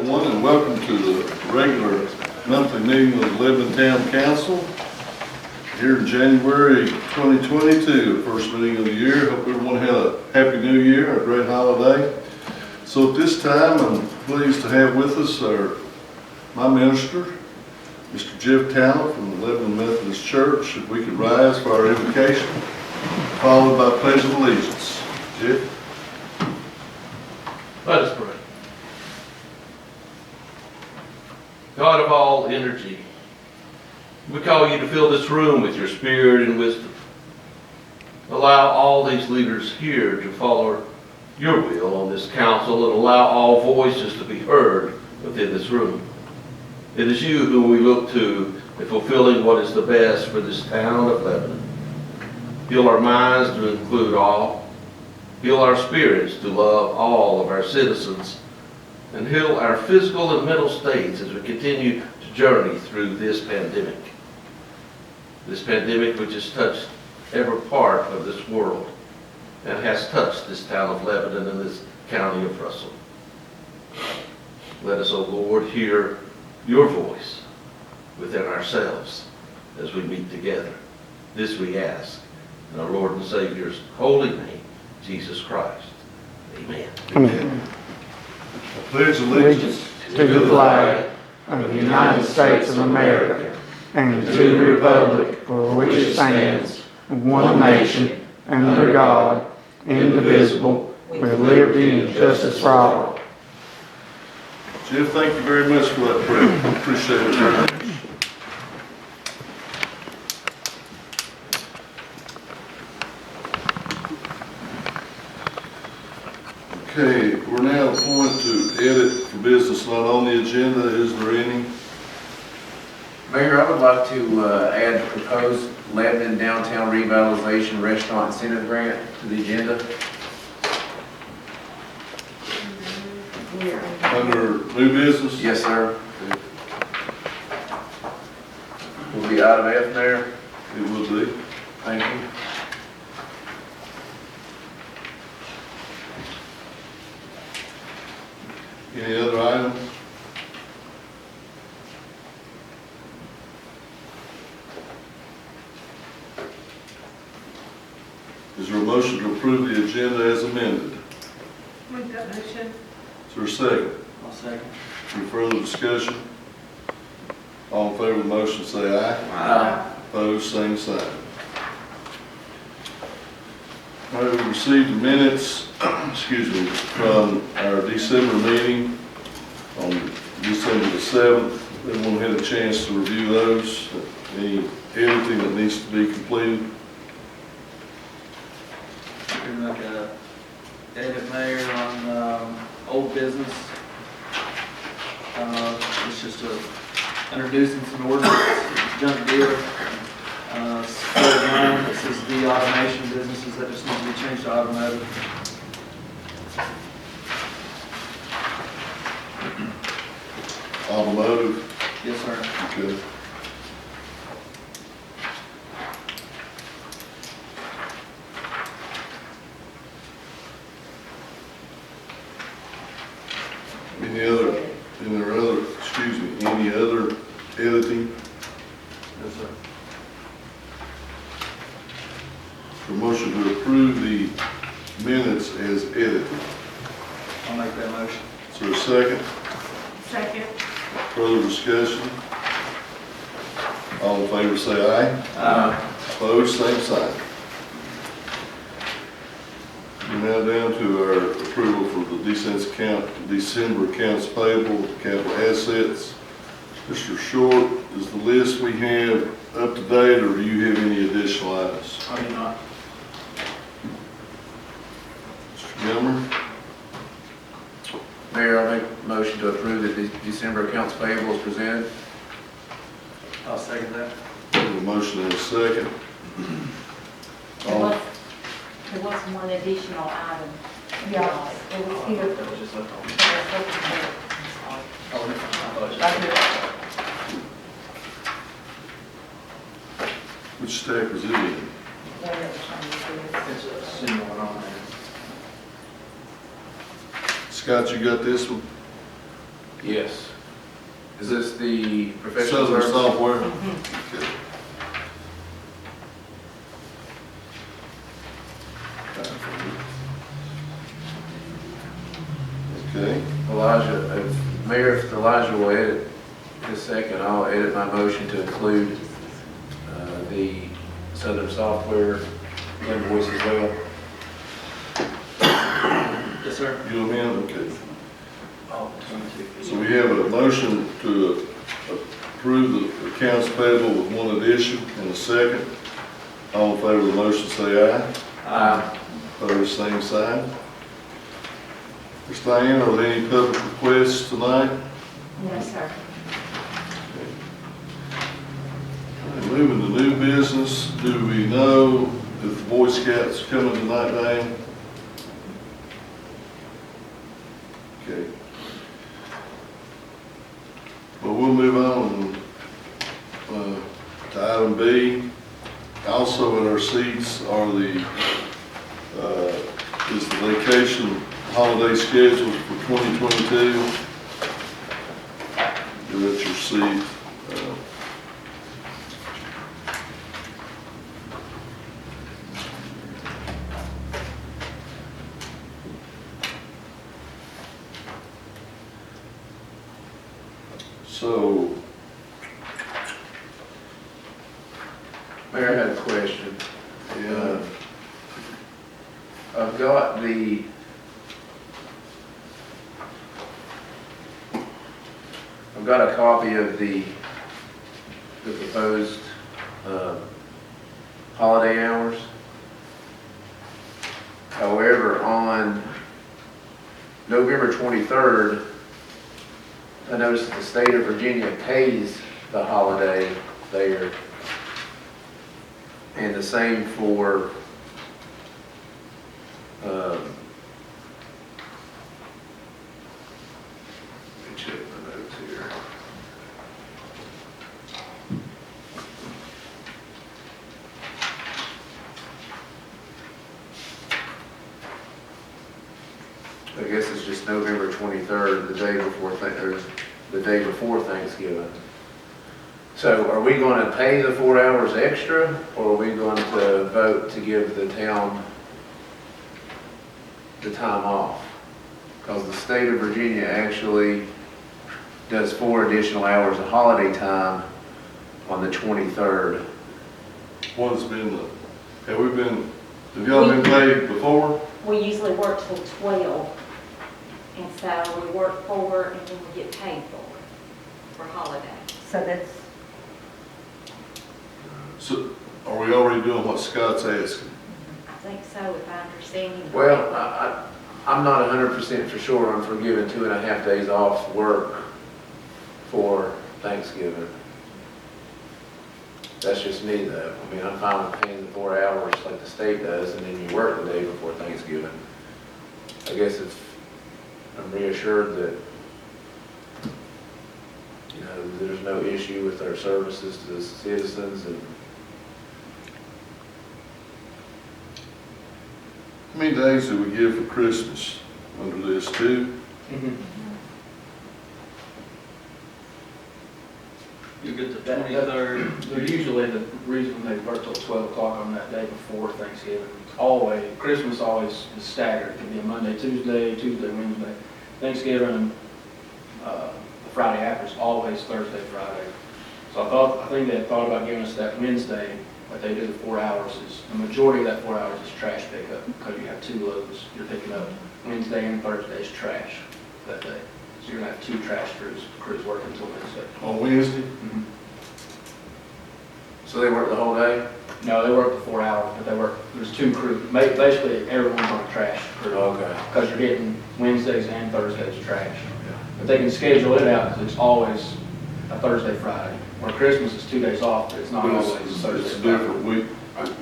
everyone, and welcome to the regular monthly meeting of the Lebanon Town Council here in January 2022, first meeting of the year. Hope everyone had a happy new year, a great holiday. So at this time, I'm pleased to have with us my minister, Mr. Jeff Talent from the Lebanon Methodist Church. If we could rise for our invocation, followed by pledge of allegiance. Jeff? Let us pray. God of all energy, we call you to fill this room with your spirit and wisdom. Allow all these leaders here to follow your will on this council and allow all voices to be heard within this room. It is you whom we look to in fulfilling what is the best for this town of Lebanon. Heal our minds to include all. Heal our spirits to love all of our citizens. And heal our physical and mental states as we continue to journey through this pandemic. This pandemic which has touched every part of this world and has touched this town of Lebanon and this county of Russell. Let us, O Lord, hear your voice within ourselves as we meet together. This we ask in our Lord and Savior's holy name, Jesus Christ. Amen. Amen. I pledge allegiance to the flag of the United States of America and to the republic for which it stands, one nation, under God, indivisible, with liberty and justice for all. Jeff, thank you very much for that prayer. Appreciate it very much. Okay, we're now at the point to edit for business not on the agenda. Is there any? Mayor, I would like to add the proposed Lebanon Downtown Revitalization Restaurant Incentive Grant to the agenda. Under new business? Yes, sir. Will be item F, Mayor. It will be. Thank you. Any other items? Is there a motion to approve the agenda as amended? Make that motion. Is there a second? I'll second. Any further discussion? All in favor of the motion say aye. Aye. Opposed, same sign. All right, we received the minutes, excuse me, from our December meeting on December the 7th. Everyone had a chance to review those. Anything that needs to be completed? Pretty much a David Mayor on old business. It's just introducing some ordinance, junk deal. This is the automation businesses that just need to be changed to automotive. Automotive? Yes, sir. Okay. Any other editing? Yes, sir. For motion to approve the minutes as edited. I'll make that motion. Is there a second? Second. Further discussion? All in favor say aye. Aye. Opposed, same sign. We're now down to our approval for the December accounts payable, capital assets. Mr. Short, is the list we have up to date, or do you have any additional items? I do not. Mr. Gilmer? Mayor, I'll make a motion to approve the December accounts payable as presented. I'll second that. We have a motion and a second. There was one additional item. Yeah, it was here. That was just left on. Oh, different. Right here. Which stack was it in? It's a similar one on there. Scott, you got this one? Yes. Is this the professional Southern service? Software? Okay. Elijah, Mayor, if Elijah will edit his second, I'll edit my motion to include the Southern Software invoice as well. Yes, sir. You amend, okay. Oh, 22. So we have a motion to approve the accounts payable with one addition and a second. All in favor of the motion, say aye. Opposed, same sign. Ms. Diane, are there any public requests tonight? No, sir. And moving to new business, do we know if the Boy Scouts are coming tonight, Diane? Okay. Well, we'll move on to item B. Also in our seats are is the vacation holiday schedules for 2022. You're at your seat. So, Mayor, I had a question. yeah, I've got the a copy of the proposed holiday hours. However, on November 23rd, I noticed that the state of Virginia pays the holiday there. And the same for let me check my notes here. I guess it's just November 23rd, the day before Thanksgiving. So are we going to pay the 4 hours extra, or are we going to vote to give the town the time off? Because the state of Virginia actually does 4 additional hours of holiday time on the 23rd. have y'all been paid before? We usually work till 12, and so we work 4 and then we get paid for holiday. So that's, So, are we already doing what Scott's asking? I think so, if I understand you. Well, I'm not 100% for sure on forgiving 2.5 days off work for Thanksgiving. That's just me though. I mean, I'm fine with paying the 4 hours like the state does, and then you work the day before Thanksgiving. I guess I'm reassured that, you know, there's no issue with our services to the citizens. And How many days do we give for Christmas under this, 2? You get the 23rd. They're usually the reason they work till 12 o'clock on that day before Thanksgiving. Always, Christmas always is staggered. It can be a Monday, Tuesday, Wednesday. Thanksgiving, the Friday after is always Thursday, Friday. So I think they had thought about giving us that Wednesday, but they do the 4 hours. The majority of that 4 hours is trash pickup because you have 2 loads. You're picking up Wednesday and Thursday's trash that day. So you're gonna have 2 trash crews working until Wednesday. On Wednesday? so they work the whole day? No, they work the 4 hours, but there's 2 crews. Basically, everyone's on a trash crew. Okay. Because you're getting Wednesdays and Thursdays trash. But they can schedule it out because it's always a Thursday, Friday. Where Christmas is 2 days off, but it's not But always it's Thursday, a Friday. different week.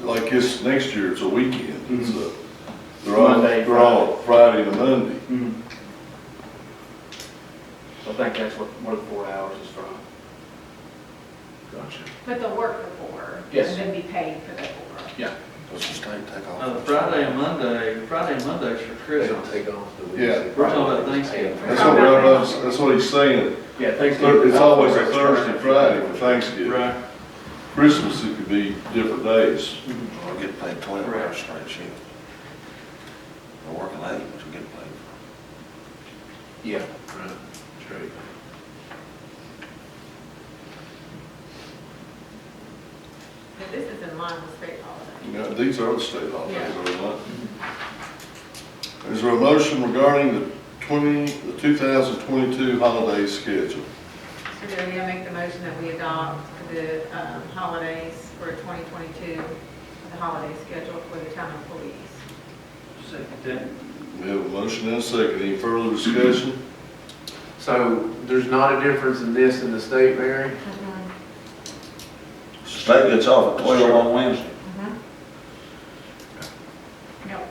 Like this, next year, it's a weekend. It's Mhm. they're all Monday, Friday and Monday. Mhm. So I think that's where the 4 hours is from. Gotcha. But they'll work the 4. Yes. And then be paid for the 4. Yeah. Let's just take off. Friday and Monday's for They don't Christmas. take off the week. Yeah. We're talking about Thanksgiving. That's what he's saying. Yeah, Thanksgiving. It's always a Thursday, Friday for Thanksgiving. Right. Christmas, it could be different days. We'll get paid 12 hours straight shift. We're working late, but we get paid. Yeah, right, straight. But this is in line with state holiday. You know, these are the state holidays, Yeah. are they not? Is there a motion regarding the 2022 holiday schedule? So Jody, I make the motion that we adopt the holidays for 2022, the holiday schedule for the town employees. Second that. We have a motion and a second. Any further discussion? So there's not a difference in this and the state, Mary? State gets off at 12 on Wednesday. Yep,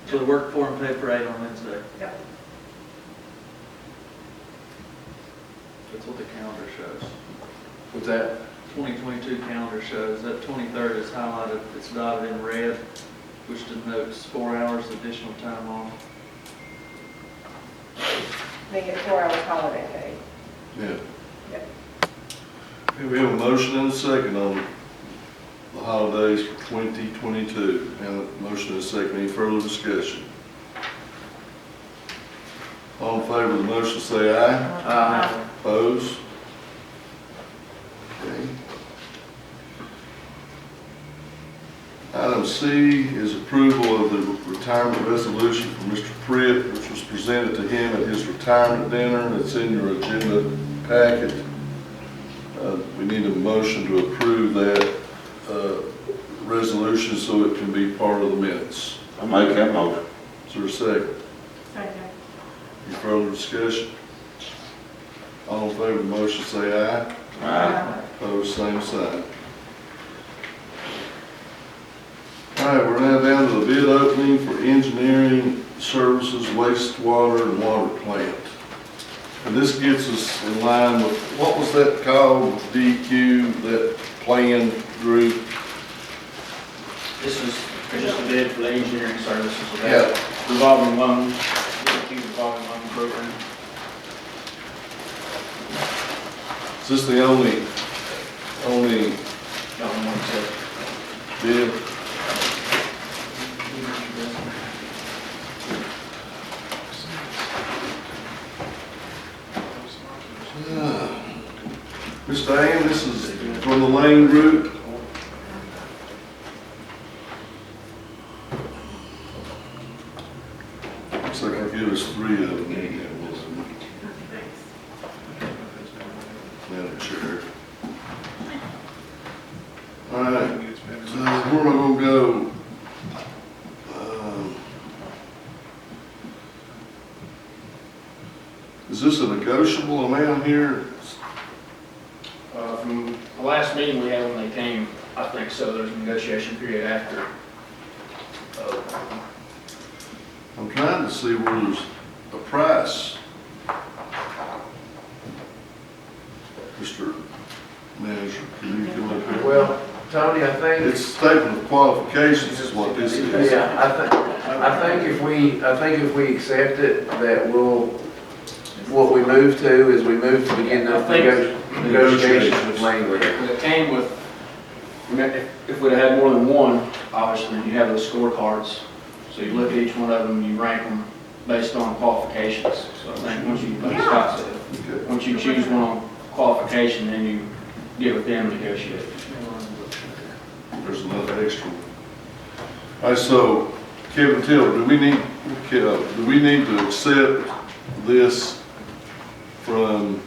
So the work for and pay for 8 on Wednesday. yep. That's what the calendar shows. What's that? 2022 calendar shows that 23rd is highlighted, it's dotted in red, which denotes 4 hours additional time off. They get 4 hours holiday pay. Yeah. Yep. Okay, we have a motion and a second on the holidays for 2022. And a motion and a second. Any further discussion? All in favor of the motion, say aye. Opposed? Okay. Item C is approval of the retirement resolution for Mr. Pritt, which was presented to him at his retirement dinner, and it's in your agenda packet. We need a motion to approve that resolution so it can be part of the minutes. I make that motion. Is there a second? Second. Any further discussion? All in favor of the motion, say aye. Aye. Opposed, same sign. All right, we're now down to the bid opening for engineering services, wastewater and water plant. And this gets us in line with, what was that called, DQ, that plan group? This is just a bid for the engineering services of Yeah. that revolving loan, revolving loan program. Is this the only Got one set. bid? Ms. Diane, this is from the Lane Group. Looks like I'll give us 3 of them. Thanks. Madam Chair. All right, so where am I gonna go? Is this a negotiable amount here? From the last meeting we had when they came, I think so, there's a negotiation period after. I'm trying to see where there's a price. Mr. Manager, can you come up here? Well, Tony, I think. It's statement of qualifications is what this is. Yeah, I think if we accept it, that what we move to is we move to begin the negotiations with Langley. It came with, if we'd have had more than one, obviously, you have those scorecards. So you look at each one of them, you rank them based on qualifications. So I think once you, like Scott said, Okay. once you choose one on qualification, then you get with them and negotiate. There's another extra one. All right, so Kevin Tiller, do we need to accept this from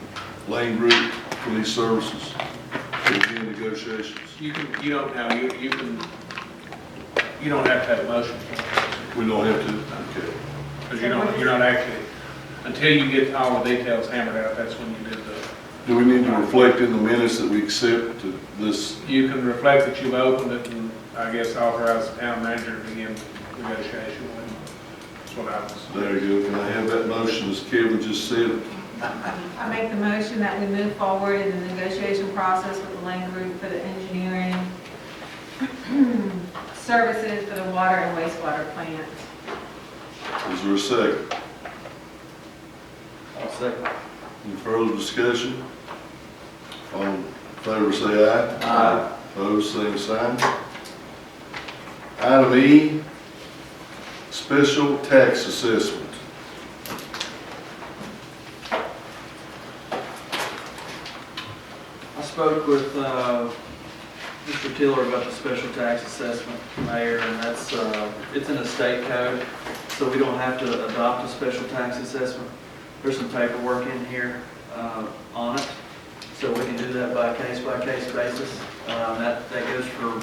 Lane Group for these services? To begin negotiations? You don't have to have a motion, We don't have to? Okay. because you're not actually, until you get all the details hammered out, that's when you do Do we need to reflect in the minutes that we accept this? you can reflect that you've opened it and, I guess, authorize the town manager to begin negotiation with him. That's what I was. There you go. Can I have that motion as Kevin just said? I make the motion that we move forward in the negotiation process with the Lane Group for the engineering services for the water and wastewater plant. Is there a second? I'll second. Any further discussion? All in favor say aye. Aye. Opposed, same sign. Item E, special tax assessment. I spoke with Mr. Tiller about the special tax assessment, Mayor, and that's, it's in the state code, so we don't have to adopt a special tax assessment. There's some paperwork in here on it, so we can do that by case basis. That goes for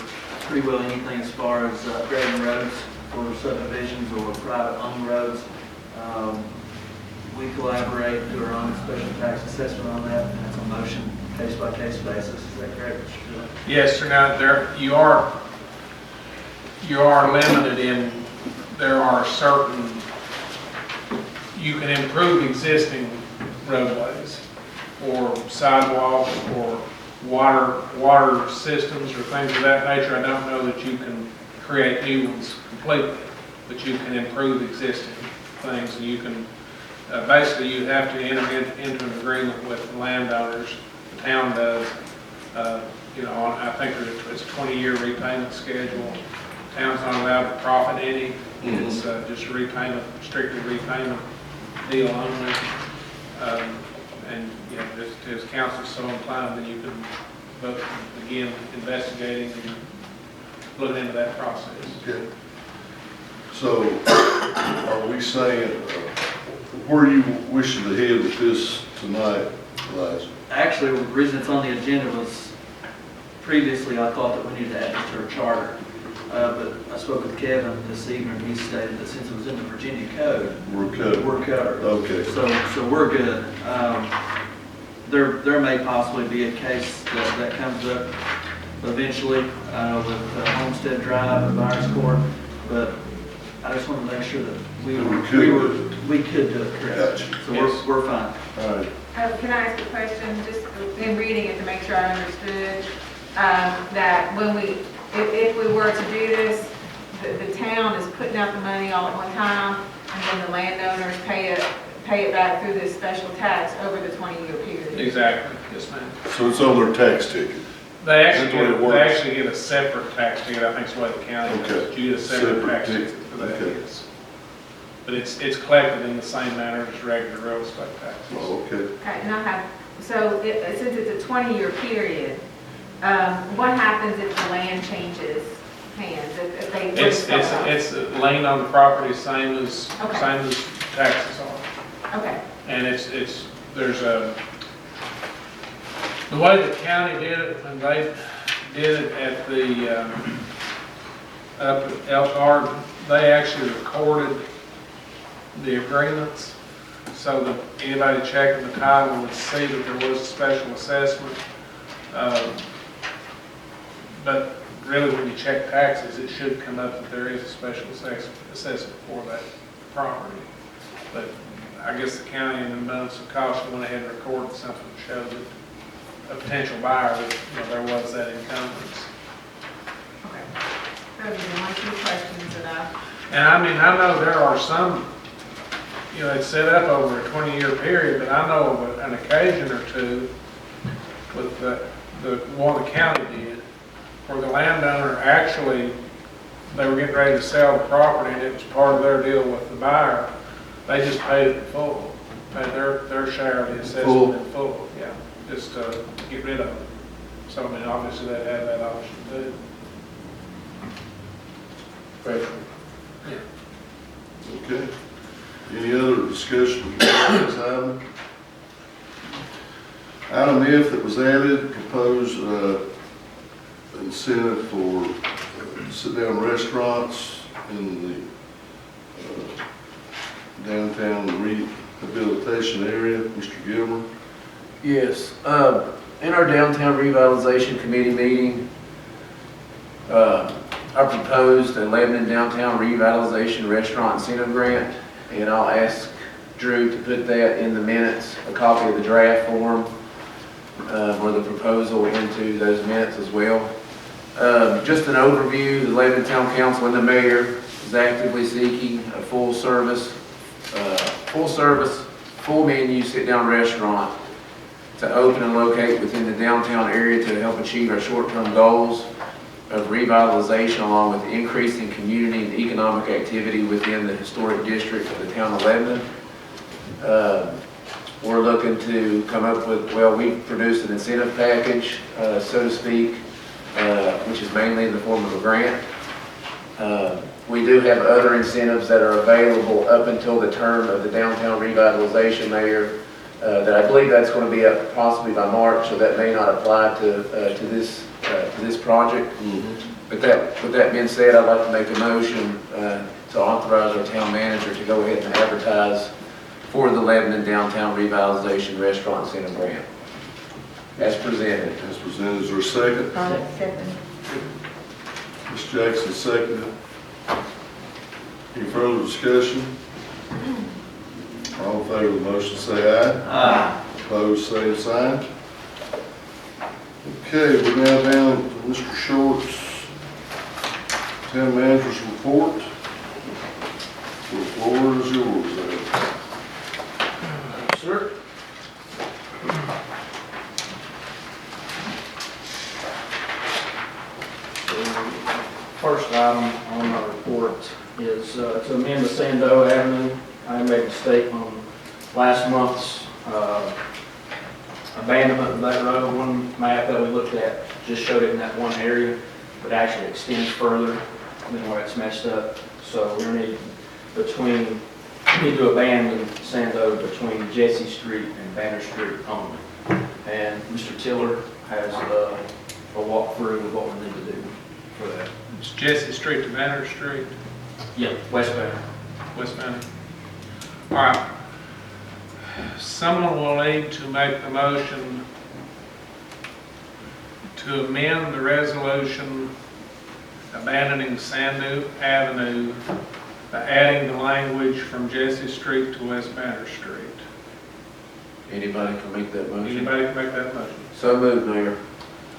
pretty well anything as far as grading roads for subdivisions or private owned roads. We collaborate and do our own special tax assessment on that, and it's a motion case by case basis. Is that correct, Mr. Tiller? Yes, sir. Now, you are limited in, there are certain, you can improve existing roadways or sidewalks or water systems or things of that nature. I don't know that you can create new ones completely, but you can improve existing things. And you can, basically you have to enter into an agreement with the landowners. The town does, I think it's a 20-year repayment schedule. The town's not allowed to profit any. It's just repayment, strictly repayment deal only. And just as council so inclined, then you can begin investigating and looking into that process. Okay. So, are we saying, where are you wishing to head with this tonight, Elijah? Actually, the reason it's on the agenda was previously I thought that we needed to add it to our charter. But I spoke with Kevin this evening, and he stated that since it was in the Virginia code, We're covered. we're covered. Okay. So we're good. There may possibly be a case that comes up eventually with Homestead Drive and Myers Court, but I just want to make sure that we could do it correct. Gotcha. So Yes. we're fine. All right. Can I ask a question, just in reading it to make sure I understood, that when if we were to do this, the town is putting out the money all at one time, and then the landowners pay it back through this special tax over the 20-year period? Exactly, yes, ma'am. So it's on their tax ticket? They That's the way it works. actually get a separate tax ticket, I think is the way the county does. Okay. You get a separate Separate tax ticket. ticket for that, Okay. yes. But it's collected in the same manner as regular real estate taxes. Oh, okay. Okay, and I have, so since it's a 20-year period, what happens if the land changes hands, if they put It's stuff up? it's a lien on the property, same as Okay. taxes are. Okay, And there's the way the county did it, when they did it at the, up at Elkhart, they actually recorded the agreements so that anybody checking the title would see that there was a special assessment. But really, when you check taxes, it should come up that there is a special assessment for that property. But I guess the county, in the abundance of caution, went ahead and recorded something to show that a potential buyer, that there was that encumbrance. okay. Those are the only two questions that And I know there are some, it's set up over a 20-year period, but I know of an occasion or two with the one the county did, where the landowner actually, they were getting ready to sell the property, and it was part of their deal with the buyer. They just paid it in full, paid their share of the assessment in full, yeah, just to get rid of it. So, obviously they had that option too. Yeah. Okay. Any other discussion on this item? Item F that was added, proposed incentive for sit-down restaurants in the downtown rehabilitation area. Mr. Gilmer? Yes, in our downtown revitalization committee meeting, I proposed a Lebanon downtown revitalization restaurant incentive grant, and I'll ask Drew to put that in the minutes, a copy of the draft form, or the proposal into those minutes as well. Just an overview, the Lebanon Town Council and the mayor is actively seeking a full menu, sit-down restaurant to open and locate within the downtown area to help achieve our short-term goals of revitalization along with increasing community and economic activity within the historic district of the town of Lebanon. We're looking to come up with, well, we produced an incentive package, so to speak, which is mainly in the form of a grant. We do have other incentives that are available up until the term of the downtown revitalization mayor, that I believe that's going to be up possibly by March, so that may not apply to this project. But with that being said, I'd like to make a motion to authorize our town manager to go ahead and advertise for the Lebanon Downtown Revitalization Restaurant Incentive Grant, as presented. As presented, is there a second? Second. Ms. Jackson, seconded. Any further discussion? All in favor of the motion, say aye. Aye. Opposed, same sign. Okay, we're now down to Mr. Short's town manager's report. The floor is yours. Sir? First item on our report is to amend the Sandow Avenue. I made a mistake on last month's abandonment of that road. One map that we looked at just showed it in that one area, but actually extends further than where it's messed up. So we need to abandon Sandow between Jesse Street and Banner Street only. And Mr. Tiller has a walkthrough of what we need to do for that. It's Jesse Street to Banner Street, Yep, West Banner. West Banner. All right. Someone will need to make the motion to amend the resolution abandoning Sandow Avenue by adding the language from Jesse Street to West Banner Street. Anybody can make that motion? Anybody can make that motion? So moved, Mayor.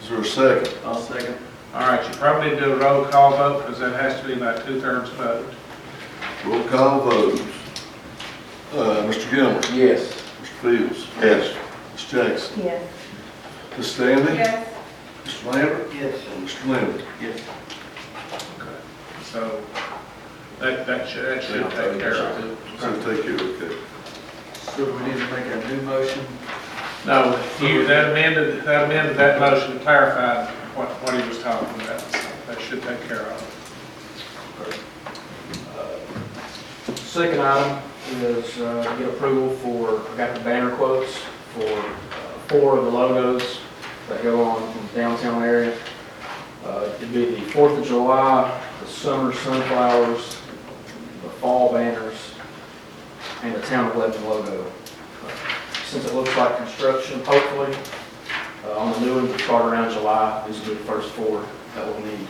Is there a second? I'll second. All right, you probably need to do a roll call vote because that has to be by 2/3 vote. Roll call vote. Mr. Gilmore? Yes. Mr. Fields? Yes. Ms. Jackson? Yes. Ms. Stanley? Yes. Mr. Lambert? Yes. And Mr. Leonard? Yes. Okay. So that should take care of it. So take care, okay. So we need to make a new motion. No, that amended that motion to clarify what he was talking about. So that should take care of it. Second item is get approval for, I got the banner quotes for 4 of the logos that go on in the downtown area. It'd be the 4th of July, the summer sunflowers, the fall banners, and the Town of Lebanon logo. Since it looks like construction, hopefully, on the new one, we start around July. These will be the first 4 that we'll need.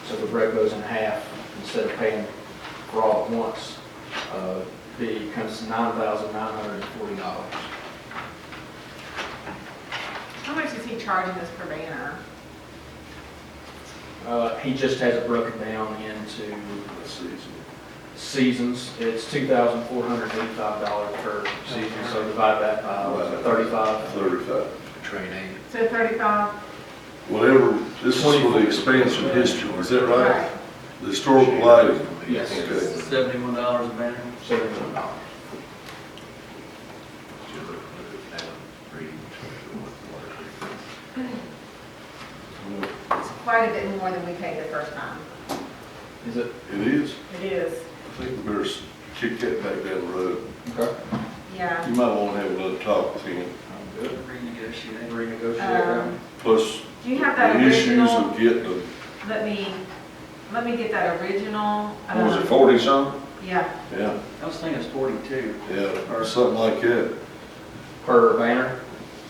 So the break goes in half instead of paying for all at once. Becomes $9,940. How much is he charging us per banner? He just has it broken down into seasons. It's $2,485 per season, so divide that by 35. 35. Training. So 35? Whatever, this is for the expansion history, is that right? The historical lighting? Yes. Okay. $71 a banner. $71. It's quite a bit more than we paid the first time. Is it? It is? It is, I think we better kick that back down the road. Okay. yeah. You might want to have another talk with him. Good. Renegotiate. Renegotiate that. Plus, Do you have that the issues original? of getting them. Let me get that original. What was it, 40 something? Yeah, Yeah, I was thinking it's 42. yeah, or something like that. Per banner?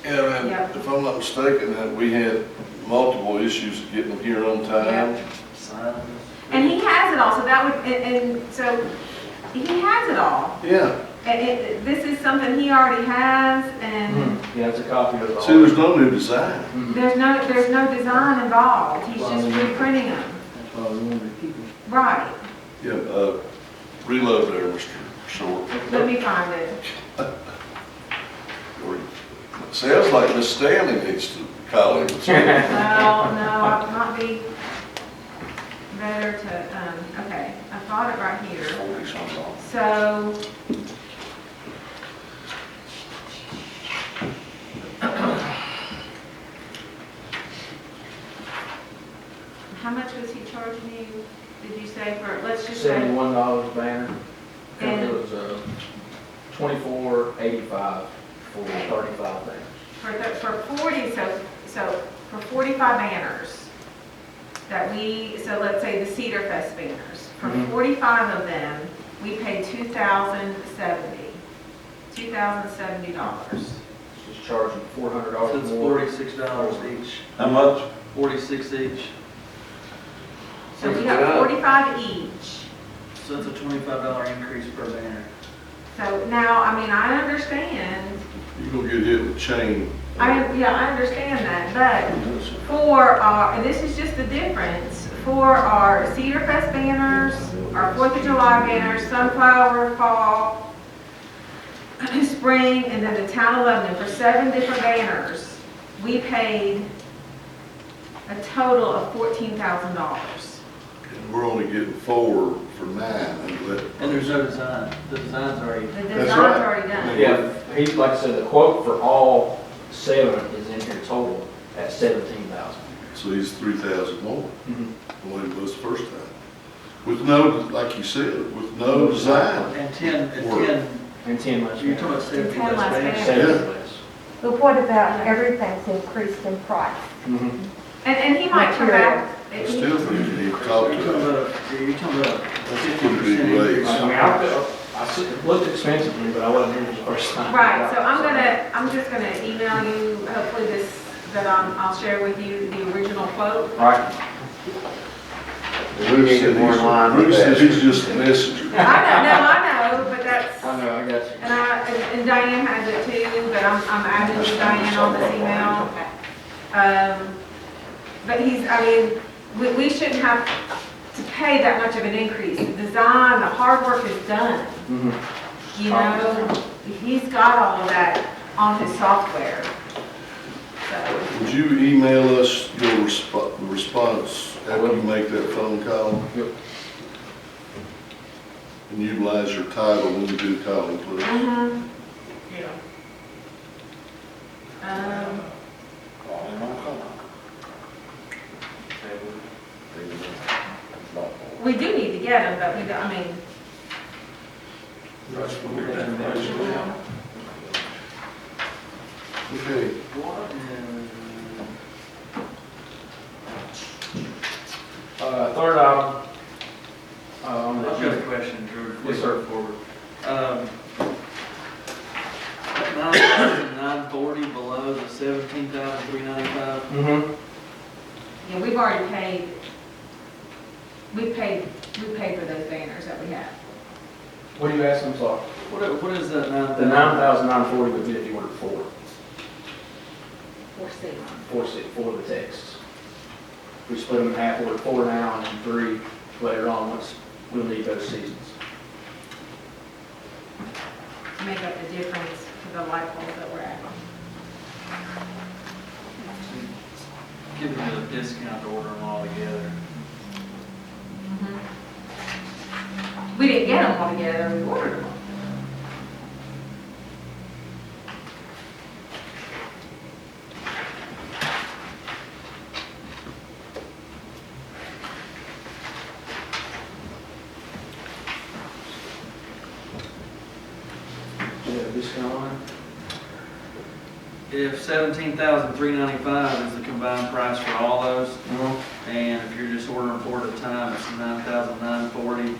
Yeah, and Yep. if I'm not mistaken, that we had multiple issues of getting them here on time. Signs. and he has it all, so that would, and so he has it all. Yeah, This is something he already has, and Yeah, it's a copy of the. See, there's no new design. Mhm. there's no design involved. He's just reprinting them. That's why we wanted to keep it. Right. Yeah, reload there, Mr. Short. Let me find it. Sounds like Miss Stanley needs to call him. No, it might be better to, okay, I've got it right here. So, how much was he charging you, did you say, for, let's just say, $71 banner. And And- it was $24.85 for 35 banners. for 40, so for 45 banners that so let's say the Cedar Fest banners, for Mhm. 45 of them, we paid $2,070. Just charging $400 So it's more. $46 each, How much? 46 each. So we got 45 each. So it's a $25 increase per banner. So now, I mean, I understand, You're gonna get hit with chain. I understand that, but for our, and this is just the difference, for our Cedar Fest banners, our 4th of July banners, Sunflower, Fall, Spring, and then the Town of Lebanon, for 7 different banners, we paid a total of $14,000. And we're only getting 4 for 9. And there's no design. The design's already, The That's design's right. already done. Yeah, he, like I said, the quote for all 7 is in here total at $17,000. So he's 3,000 more Mhm. than what it was the first time. With no, like you said, with no design. and 10, Work. And 10 less. you're talking about 70 10 less less banners. banners. 70 Yeah. less. But what about everything's increased in price? Mhm. And he might come back. I still think you need to talk You're to talking him. about, you're talking about a 50% Big raise. increase. I mean, it looked expensive to me, but I wasn't here the first time. Right, so I'm just gonna email you, hopefully this, that I'll share with you the original quote. Right. We need it more in line with Bruce said that. he's just a messenger. I know, but that's, I know, I got you. and Diane has it too, but I'm adding Diane on this email. But we shouldn't have to pay that much of an increase. The design, the hard work is done, Mhm. you know? He's got all of that on his software. So, Would you email us your response after you make that phone call? Yep. And utilize your title when you do call him, please. yeah. We do need to get them, but we don't, I mean, Okay. Third item, on the I've got a question, Drew. Yes, sir. Forward. 9,940 below the 17,395. Mm-hmm. yeah, we've already paid, we paid for those banners that we have. What do you ask them for? What is that The 9,000? 9,940 would be if you ordered 4 4C. for the texts. If we split them in half, order 4 now and then 3 later on, once we'll need those seasons. To make up the difference to the light bulbs that we're at. Giving you a discount to order them all together. We didn't get them all together, we ordered them. Do you have a discount on If 17,395 is the combined price for all those, it? and if you're just ordering 4 at a time, it's 9,940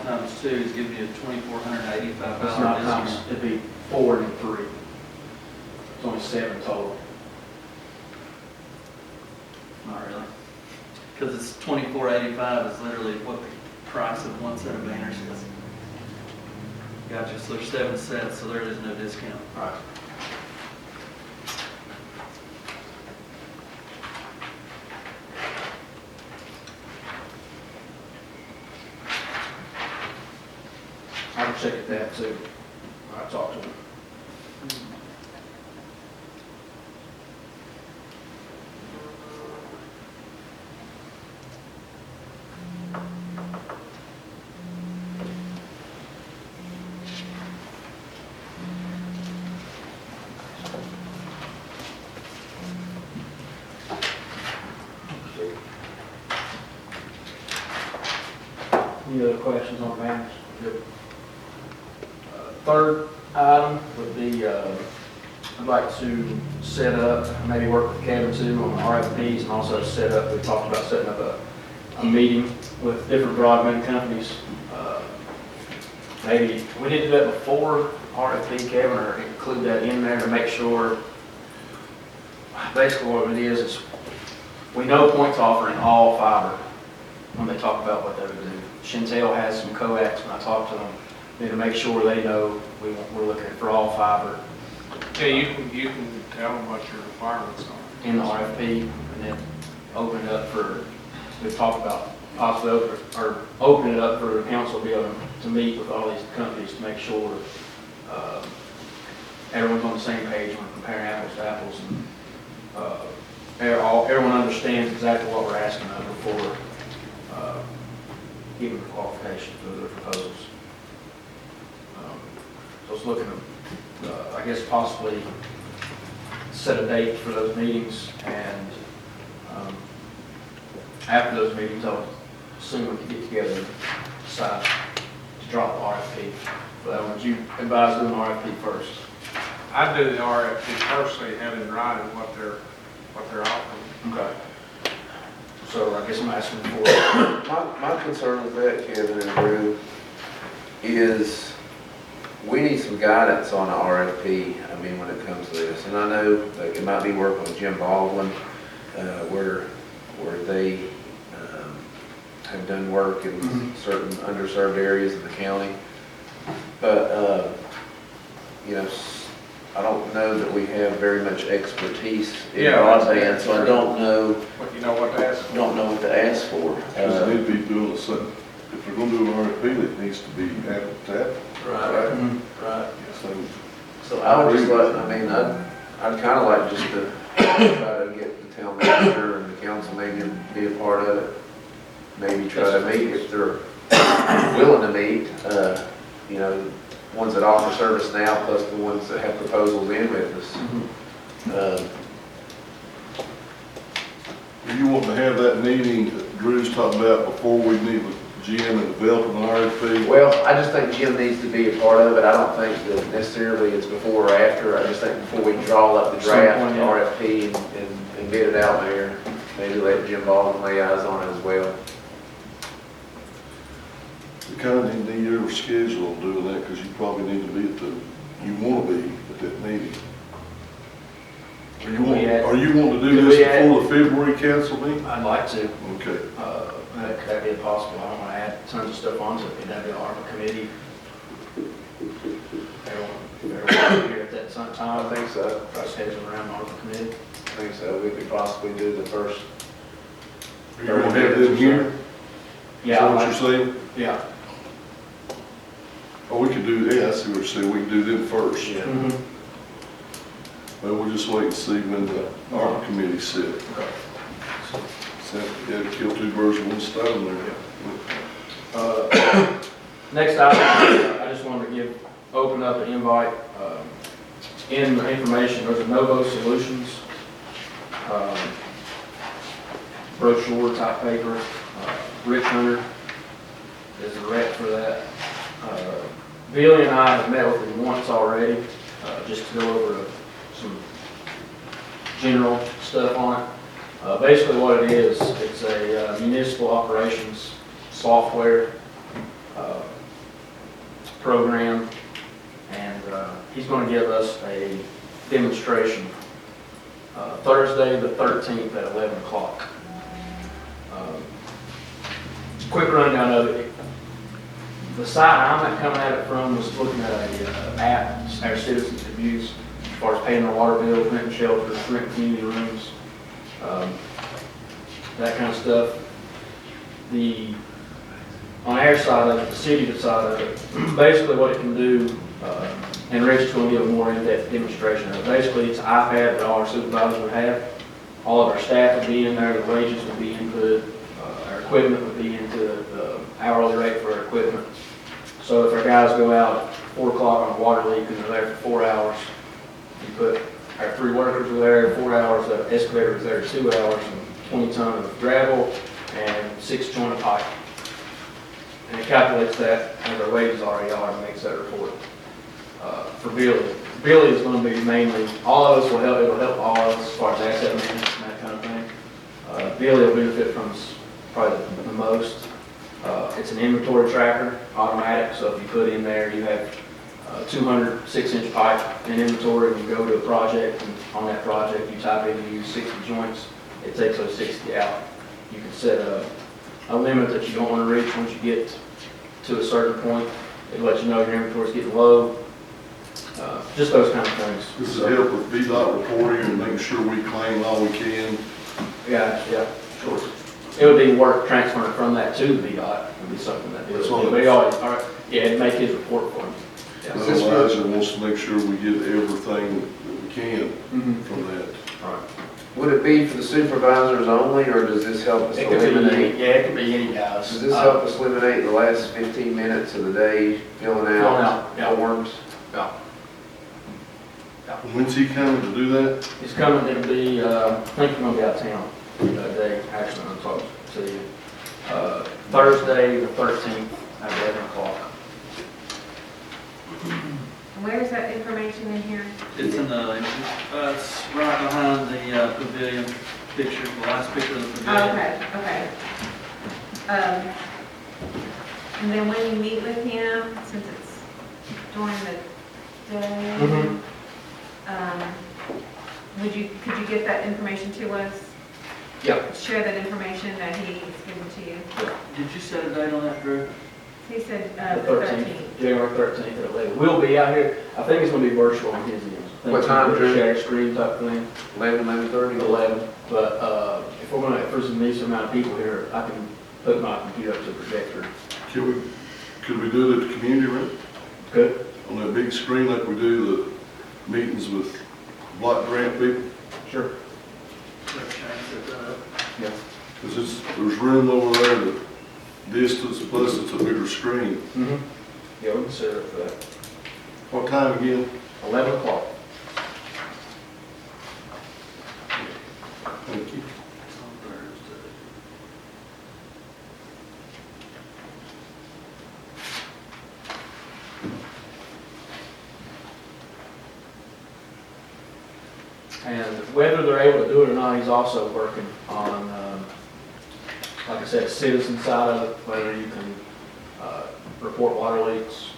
times 2 is giving you a $2,485 It's not times, discount. it'd be 4 and 3. It's only 7 total. Not really. Because it's $2,485 is literally what the price of one set of banners is. Make up the difference to the light bulbs that we're at. Make up the difference to the light bulbs that we're at. 'Cause it's 2485 is literally what the price of one set of banners is. 2485 is literally what the price of one set of banners is. Gotcha, so there's 7 cents, so there is no discount. Right. I can check at that too. I talked to him. Any other questions on banners? Third item would be, I'd like to set up, maybe work with Kevin too on the RFPs, and also set up, we talked about setting up a meeting with different broadband companies. Maybe, we need to do that before RFP, Kevin, or include that in there to make sure, basically what it is we know Point's offering all fiber when they talk about what they would do. Chantel has some coax when I talk to them. Need to make sure they know we're looking for all fiber Yeah, you can tell them what your requirements are. in the RFP, and then open it up for, we've talked about possibly open it up for the council to be able to meet with all these companies to make sure everyone's on the same page when comparing apples to apples, and everyone understands exactly what we're asking of before giving the qualification for the proposals. So I was looking at, I guess possibly set a date for those meetings, and after those meetings, I'll assume we can get together and decide to drop the RFP. But would you advise doing the RFP first? I do the RFP first, so you have in writing what they're offering. Okay. So I guess I'm asking for, My concern with that, Kevin and Drew, is we need some guidance on the RFP, I mean, when it comes to this. And I know like, it might be working with Jim Baldwin, where they have done work in certain underserved areas of the county. But, you know, I don't know that we have very much expertise in broadband, so I don't know. But you know what to ask for. Don't know what to ask for. Because they need to be doing the same. If they're gonna do an RFP, it needs to be apple to apple. Right. Right. So So I would just like, I mean, I'd kind of like just to try to get the town manager and the council maybe to be a part of it. Maybe try to meet if they're willing to meet, you know, ones that offer service now plus the ones that have proposals in with us. you want to have that meeting that Drew's talking about before we meet with Jim and develop an RFP? Well, I just think Jim needs to be a part of it. I don't think that necessarily it's before or after. I just think before we draw up the draft RFP and get it out there, maybe let Jim Baldwin lay eyes on it as well. We kind of need your schedule on doing that, because you probably need to be at you want to be at that meeting. Are you wanting to do this before the February council meeting? I'd like to. Okay. That'd be possible. I don't want to add tons of stuff onto it. That'd be an ARPA committee. Everyone here at that same time. I think so. Try to schedule around the ARPA committee. I think so. We could possibly do the first. You want to have them here? Is Yeah. that what you're saying? Yeah. Oh, we could do, yeah, I see what you're saying. We can do them first. Yeah. Well, we'll just wait and see when the ARPA committee sit. Okay. So, yeah, kill two birds with one stone there. Next item, I just wanted to open up an invite, in the information, there's a Novo Solutions, brochure type paper, Rich Hunter is the rep for that. Billy and I have met with him once already, just to go over some general stuff on it. Basically what it is, it's a municipal operations software program, and he's going to give us a demonstration Thursday the 13th at 11 o'clock. Quick rundown of it. The side I'm coming at it from was looking at a app our citizens could use as far as paying their water bill, renting shelters, renting community rooms, that kind of stuff. On our side of it, the city side of it, basically what it can do, and Rich is going to give a more in-depth demonstration of it. Basically, it's an iPad that all our supervisors would have. All of our staff would be in there, the wages would be input, our equipment would be into the hourly rate for our equipment. So if our guys go out at 4 o'clock on a water leak and they're there for 4 hours, you put our 3 workers were there 4 hours, the excavator was there 2 hours, and 20 ton of gravel and 6 joint of pipe. And it calculates that as our wages already are and makes that report. For Billy. Billy is going to be mainly, all of us will help, it will help all of us as far as asset management and that kind of thing. Billy will benefit from probably the most. It's an inventory tracker, automatic, so if you put in there, you have 200 6-inch pipe in inventory, and you go to a project, and on that project, you type in, you use 60 joints, it takes those 60 out. You can set a limit that you don't want to reach. Once you get to a certain point, it lets you know your inventory is getting low. Just those kind of things. This will help with VDOT reporting and making sure we claim all we can. Yeah, sure. It would be work transferring from that to the VDOT. It would be something that That's they all. always, all right, yeah, it'd make his report for him. Yeah. Otherwise, it wants to make sure we get everything that we can Mhm. from that. All right. Would it be for the supervisors only, or does this help us It could be, eliminate? yeah, it could be any guys. Does this help us eliminate the last 15 minutes of the day filling Filling out out, yeah. forms? Yeah. When's he coming to do that? He's coming to be, I think he's gonna be out of town that day, actually, I'm talking to you. Thursday, the 13th, at 11 o'clock. Where's that information in here? It's in the, it's right behind the pavilion picture, the last picture of the Oh, pavilion. okay. And then when you meet with him, since it's during the day, Mhm. could you get that information to us? Yep. Share that information that he's given to you? Did you set a date on that, Drew? He said, The the 13th. January 13th at 11. We'll be out here, I think it's gonna be virtual on his end. I think What it's gonna time, be a Drew? Share screen type thing, 11:30? 11. But, if there's a decent amount of people here, I can put my computer up to the projector. Could we do it at the community room? Good? On that big screen like we do the meetings with block grant people? Sure. Yeah. Because there's room over there, the distance, plus it's a bigger screen. Mm-hmm. Yeah, we can set it up for that. What time again? 11 o'clock. Thank you. And whether they're able to do it or not, he's also working on, like I said, the citizen side of it, whether you can report water leaks.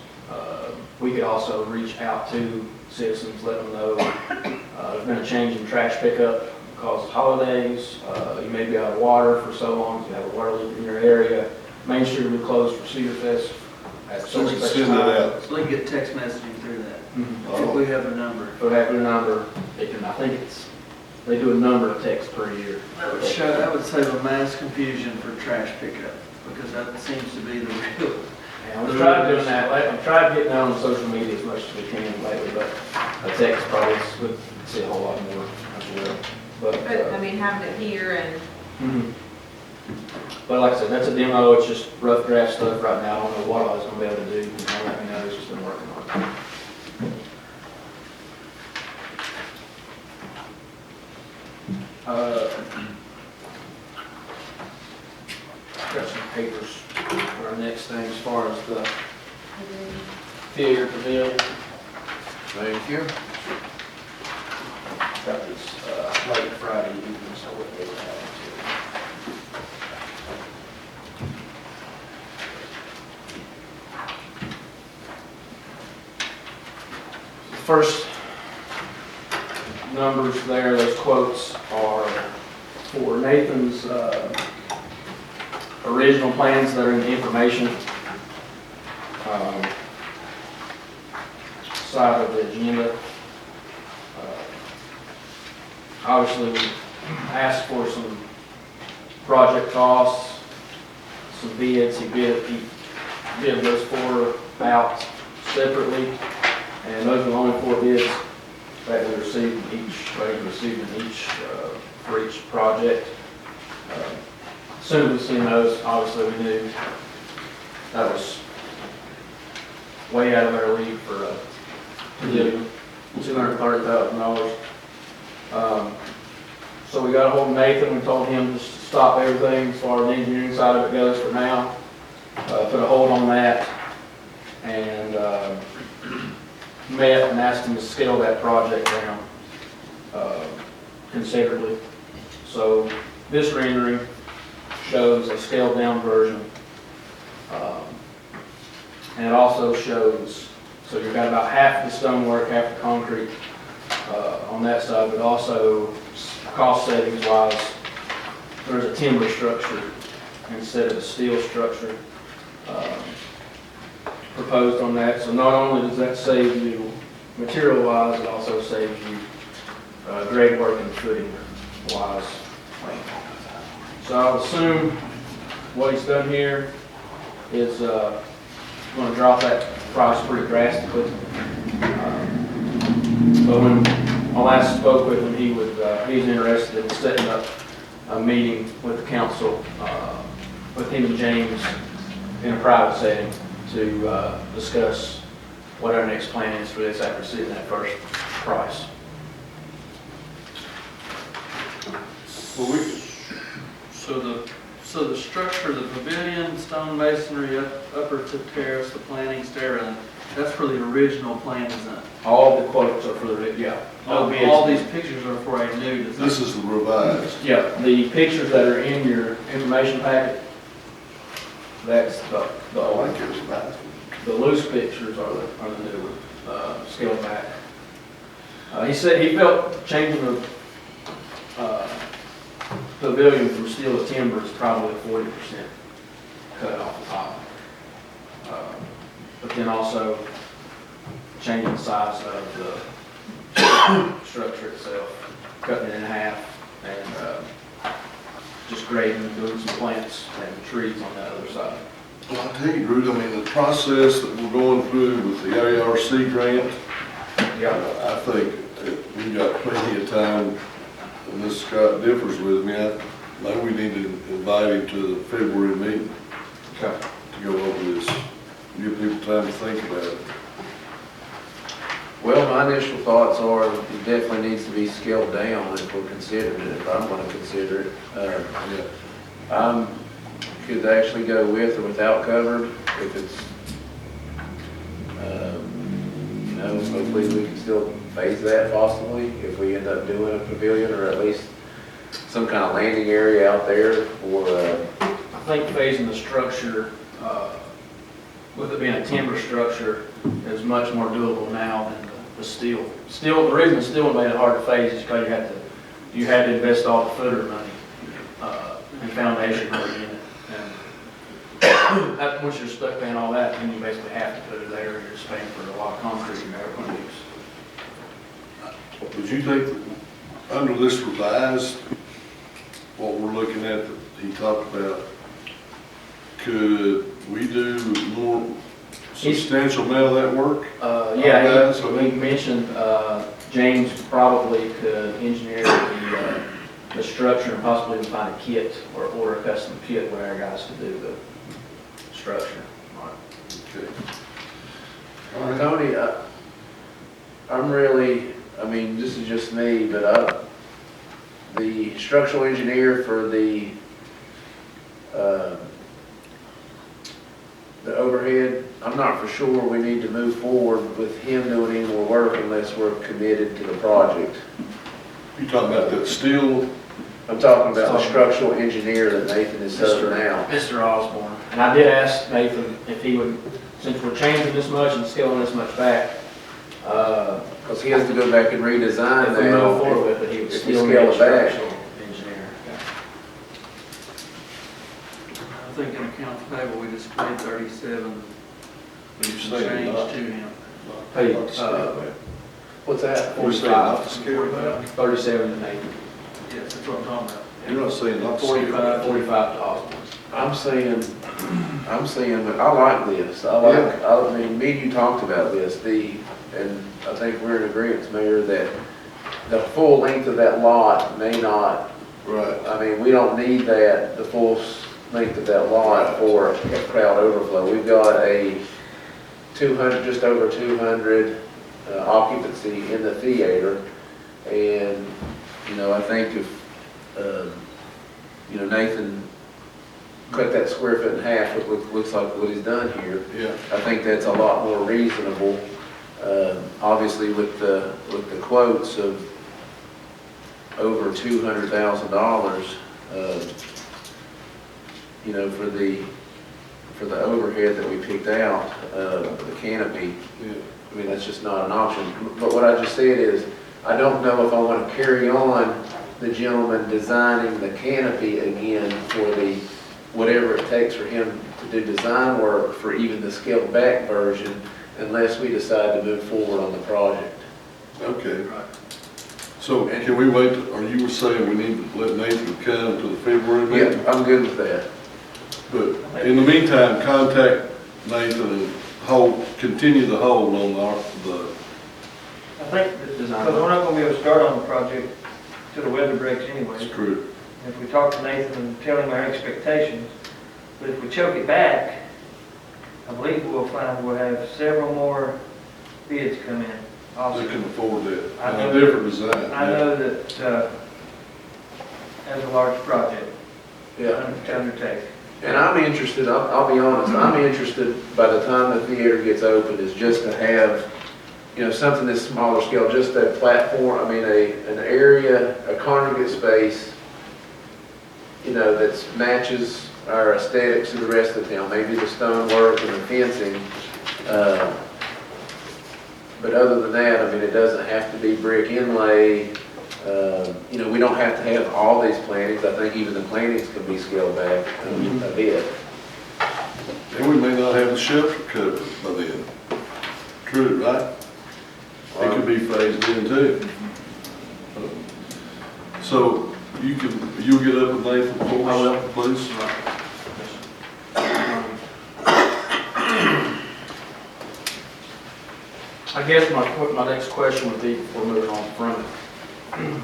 We could also reach out to citizens, let them know there's been a change in trash pickup because of holidays. You may be out of water for so long, if you have a water leak in your area. Main Street will be closed for Cedar Fest at So we such can and such send that time. out. So they can get text messaging through that. Mhm. If we have a number. If they have their number, they can, I think they do a number of texts per year. That would save a mass confusion for trash pickup, because that seems to be the real. And we've tried doing that, I've tried getting out on social media as much as we can lately, but a text probably would see a whole lot more as well. But, I mean, having it here and, Mhm. But like I said, that's a demo, it's just rough draft stuff right now, I don't know what I was gonna be able to do, you know, let me know, he's just been working on it. Got some papers for our next thing as far as the theater pavilion. Thank you. Got this late Friday evening, so we'll get that into. First numbers there, those quotes are for Nathan's original plans that are in the information. side of the agenda. Obviously, we asked for some project costs, some bids. He bid those 4 out separately, and those are the only 4 bids that we received for each project. As soon as we seen those, obviously we knew that was way out of our league for $230,000. So we got a hold of Nathan, we told him just to stop everything as far as the engineering side of it goes for now. Put a hold on that, and met and asked him to scale that project down considerably. So this rendering shows a scaled down version. And it also shows, so you've got about half the stonework, half the concrete on that side, but also cost savings wise, there's a timber structure instead of a steel structure proposed on that. So not only does that save you material wise, it also saves you grade work and footing wise. So I would assume what he's done here is going to drop that price pretty drastically. But when I last spoke with him, he's interested in setting up a meeting with the council, with him and James in a private setting to discuss what our next plan is for this after receiving that first price. So the structure, the pavilion, stone masonry, upper tip terrace, the planning, stair railing, that's for the original plan, isn't it? All the quotes are for the, yeah. All these pictures are for a new design. This is the revised. Yeah, the pictures that are in your information packet, that's the I old. like it was nice. The loose pictures are the new, scaled back. He said he felt changing the pavilion from steel to timber is probably a 40% cut off the top. But then also changing the size of the structure itself, cutting it in half, and just grading and doing some plants and trees on the other side. Well, I'll tell you, Drew, I mean, the process that we're going through with the ARC grant, Yeah. I think that we've got plenty of time, and this Scott differs with me, maybe we need to invite him to the February meeting Okay. to go over this, give people time to think about it. Well, my initial thoughts are it definitely needs to be scaled down if we're considering it, if I'm going to consider it. Could actually go with or without covered if it's, hopefully we can still phase that possibly if we end up doing a pavilion or at least some kind of landing area out there or, I think phasing the structure, with it being a timber structure, is much more doable now than the steel. The reason steel made it hard to phase is because you had to invest all the footer money and foundation money in it. And once you're stuck paying all that, then you basically have to put it there, and you're just paying for a lot of concrete you're never going to use. Would you think that under this revised, what we're looking at that he talked about, could we do more substantial amount of that work? Yeah, he mentioned James probably could engineer the structure and possibly even find a kit or order a custom kit with our guys to do the structure. Okay. Tony, I'm really, this is just me, but the structural engineer for the overhead, I'm not for sure we need to move forward with him doing any more work unless we're committed to the project. You talking about that steel? I'm talking about the structural engineer that Nathan is serving now. Mr. Osborne. And I did ask Nathan if he would, since we're changing this much and scaling this much back, Because he has to go back and redesign if we move forward now. with it, he would if we still scale need a it back. structural engineer. I think in accounts payable, we just paid 37, You and say change not, to him. Pay, not to scale back. What's that? You say not to scale back? 37 and 80. Yes, that's what I'm talking about. You're not saying not to scale back. 45 to hospitals. I'm saying, but I like this. I mean, me and you talked about this, and I think we're in agreement, Mayor, that the full length of that lot may not, Right. I mean, we don't need that, the full length of that lot for a crowd overflow. We've got a 200, just over 200 occupancy in the theater. And, you know, I think if, you know, Nathan cut that square foot in half, it looks like what he's done here. Yeah. I think that's a lot more reasonable. Obviously with the quotes of over $200,000, you know, for the overhead that we picked out, the canopy, Yeah. I mean, that's just not an option. But what I just said is, I don't know if I want to carry on the gentleman designing the canopy again for the, whatever it takes for him to do design work for even the scaled back version, unless we decide to move forward on the project. Okay. So can we wait, or you were saying we need to let Nathan come to the February meeting? Yeah, I'm good with that. But in the meantime, contact Nathan and continue the hold on the, I think, because we're not gonna be able to start on the project till the weather breaks anyway. that's correct. If we talk to Nathan and tell him our expectations, but if we choke it back, I believe we'll find we'll have several more bids come in. They Also, can afford that, I and know a different design. I know that, as a large project, Yeah. to undertake. And I'm interested, I'll be honest, I'm interested by the time the theater gets open is just to have, you know, something this smaller scale, just a platform, I mean, an area, a congregate space, you know, that matches our aesthetics of the rest of the town, maybe the stonework and the fencing. But other than that, I mean, it doesn't have to be brick inlay. You know, we don't have to have all these plantings. I think even the plantings can be scaled back a bit. And we may not have the shelter covered by then. True, right? It could be phased in too. So you'll get up with Nathan for us, please? I guess my next question would be, before moving on from it,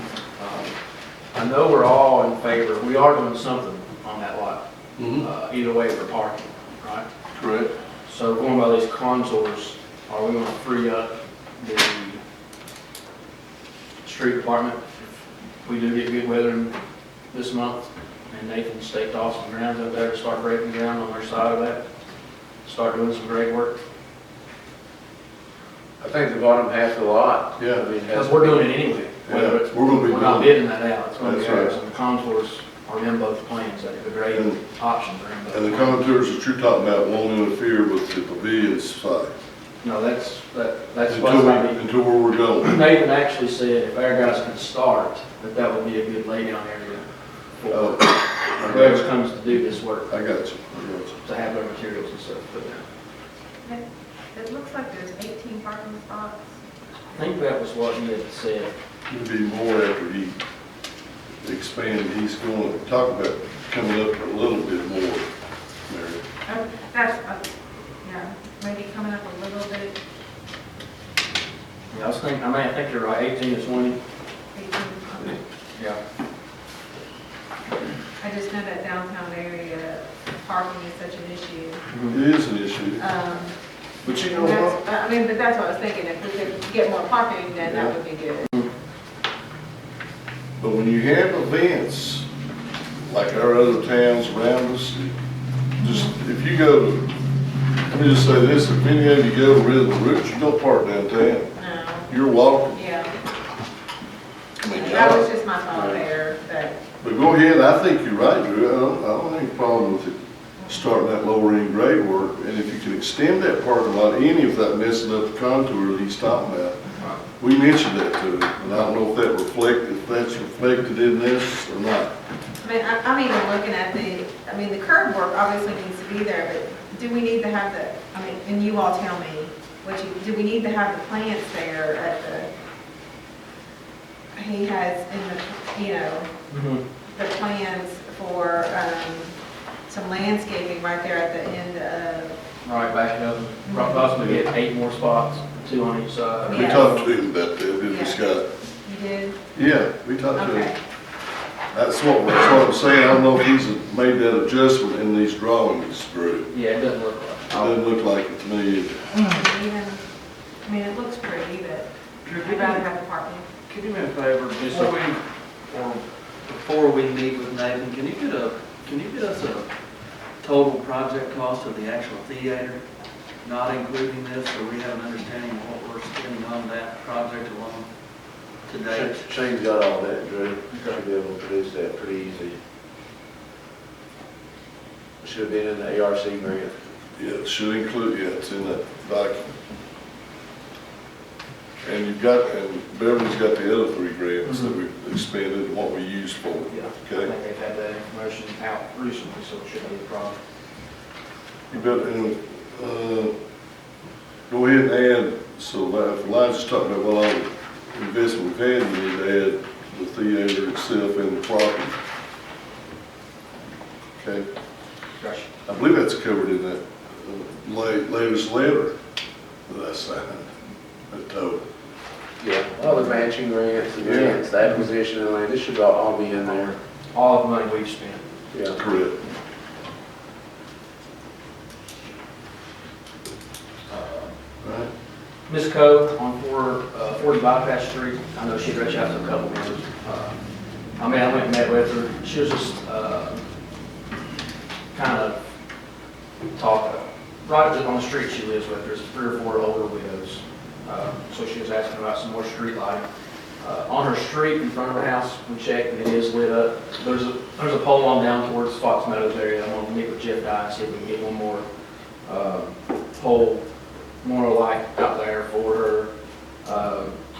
I know we're all in favor, we are doing something on that lot, either way for parking, right? Correct. So going by these contours, are we going to free up the street department if we do get good weather this month and Nathan staked off some grounds up there to start breaking ground on their side of that, start doing some grade work? I think the bottom half of the lot. Yeah. I mean, Because we're doing it anyway. Whether it's, we're gonna be we're not doing it. bidding that out, it's going to be That's right. ours. And the contours are in both plans, that the grade And- options are in both. And the plans. contours that you're talking about won't interfere with the pavilion side No, that's until supposed to be. until where we're going. Nathan actually said if our guys can start, that would be a good laydown area for whoever comes to do this work, I got you. to have their materials and stuff put down. It looks like there's 18 parking spots. I think that was what he had said. It'll be more after he expanded. He's going to talk about coming up a little bit more, Mary. That's, yeah, maybe coming up a little bit, Yeah, I think you're right, 18 to 20. 18. Yeah. I just know that downtown area, parking is such an issue. It is an issue. But you know what? I mean, but that's what I was thinking, if we could get more parking, then that would be good. But when you have events like our other towns around us, just if you go to, let me just say this, if any of you go to Rhythm Roots, you don't park downtown. No, You're welcome. yeah, I mean, that was y'all, just my thought there, that, but go ahead, I think you're right, Drew. I don't have any problem with it, starting that lower end grade work. And if you can extend that parking lot any of that messing up the contour that he's talking about, we mentioned that to him. And I don't know if that's reflected in this or not. I mean, I'm even looking at the curb work obviously needs to be there, but do we need to have the, I mean, and you all tell me, do we need to have the plants there at the, he has in the, you know, the plans for, some landscaping right there at the end of, Right, back it up, possibly get 8 more spots, 2 on each side. We Yeah. talked to him about that, didn't we, Scott? you did? Yeah, we talked to Okay. him. That's what I'm saying, I don't know if he's made that adjustment in these drawings, Drew. It Yeah, it doesn't look like. doesn't look like it to me either. Even, I mean, it looks pretty, but I'd rather have the parking. Could you do me a favor, before we meet with Nathan, can you get us a total project cost of the actual theater, not including this, so we have an understanding of what we're spending on that project alone today? Shane's got all that, Drew. Should be able to produce that pretty easy. Should have been in the ARC grant. Yeah, it should include, yeah, it's in that document. And you've got, and Beverly's got the other 3 grants that we've expended and what we used for, Yeah, I okay? think they've had that information out recently, so it shouldn't be a problem. You got, and, go ahead and add, so that if Elijah's talking about, well, all the investment we've had, you need to add the theater itself and the property. Okay? Gotcha. I believe that's covered in that latest letter that I signed, that told. Yeah, all the matching grants, the grants, the acquisition and land, this should all be in there. All of the money we've spent. Yeah. Correct. Right? Ms. Coe on 40 Bypass Street, I know she'd reached out to a couple members. I went and met with her. She was just kind of talking, right on the street she lives with, there's 3 or 4 older widows. So she was asking about some more street lighting. On her street in front of her house, we checked and it is lit up. There's a pole on down towards Fox Meadows area. I want to meet with Jeff Dye and see if we can get one more pole, more light out there for her.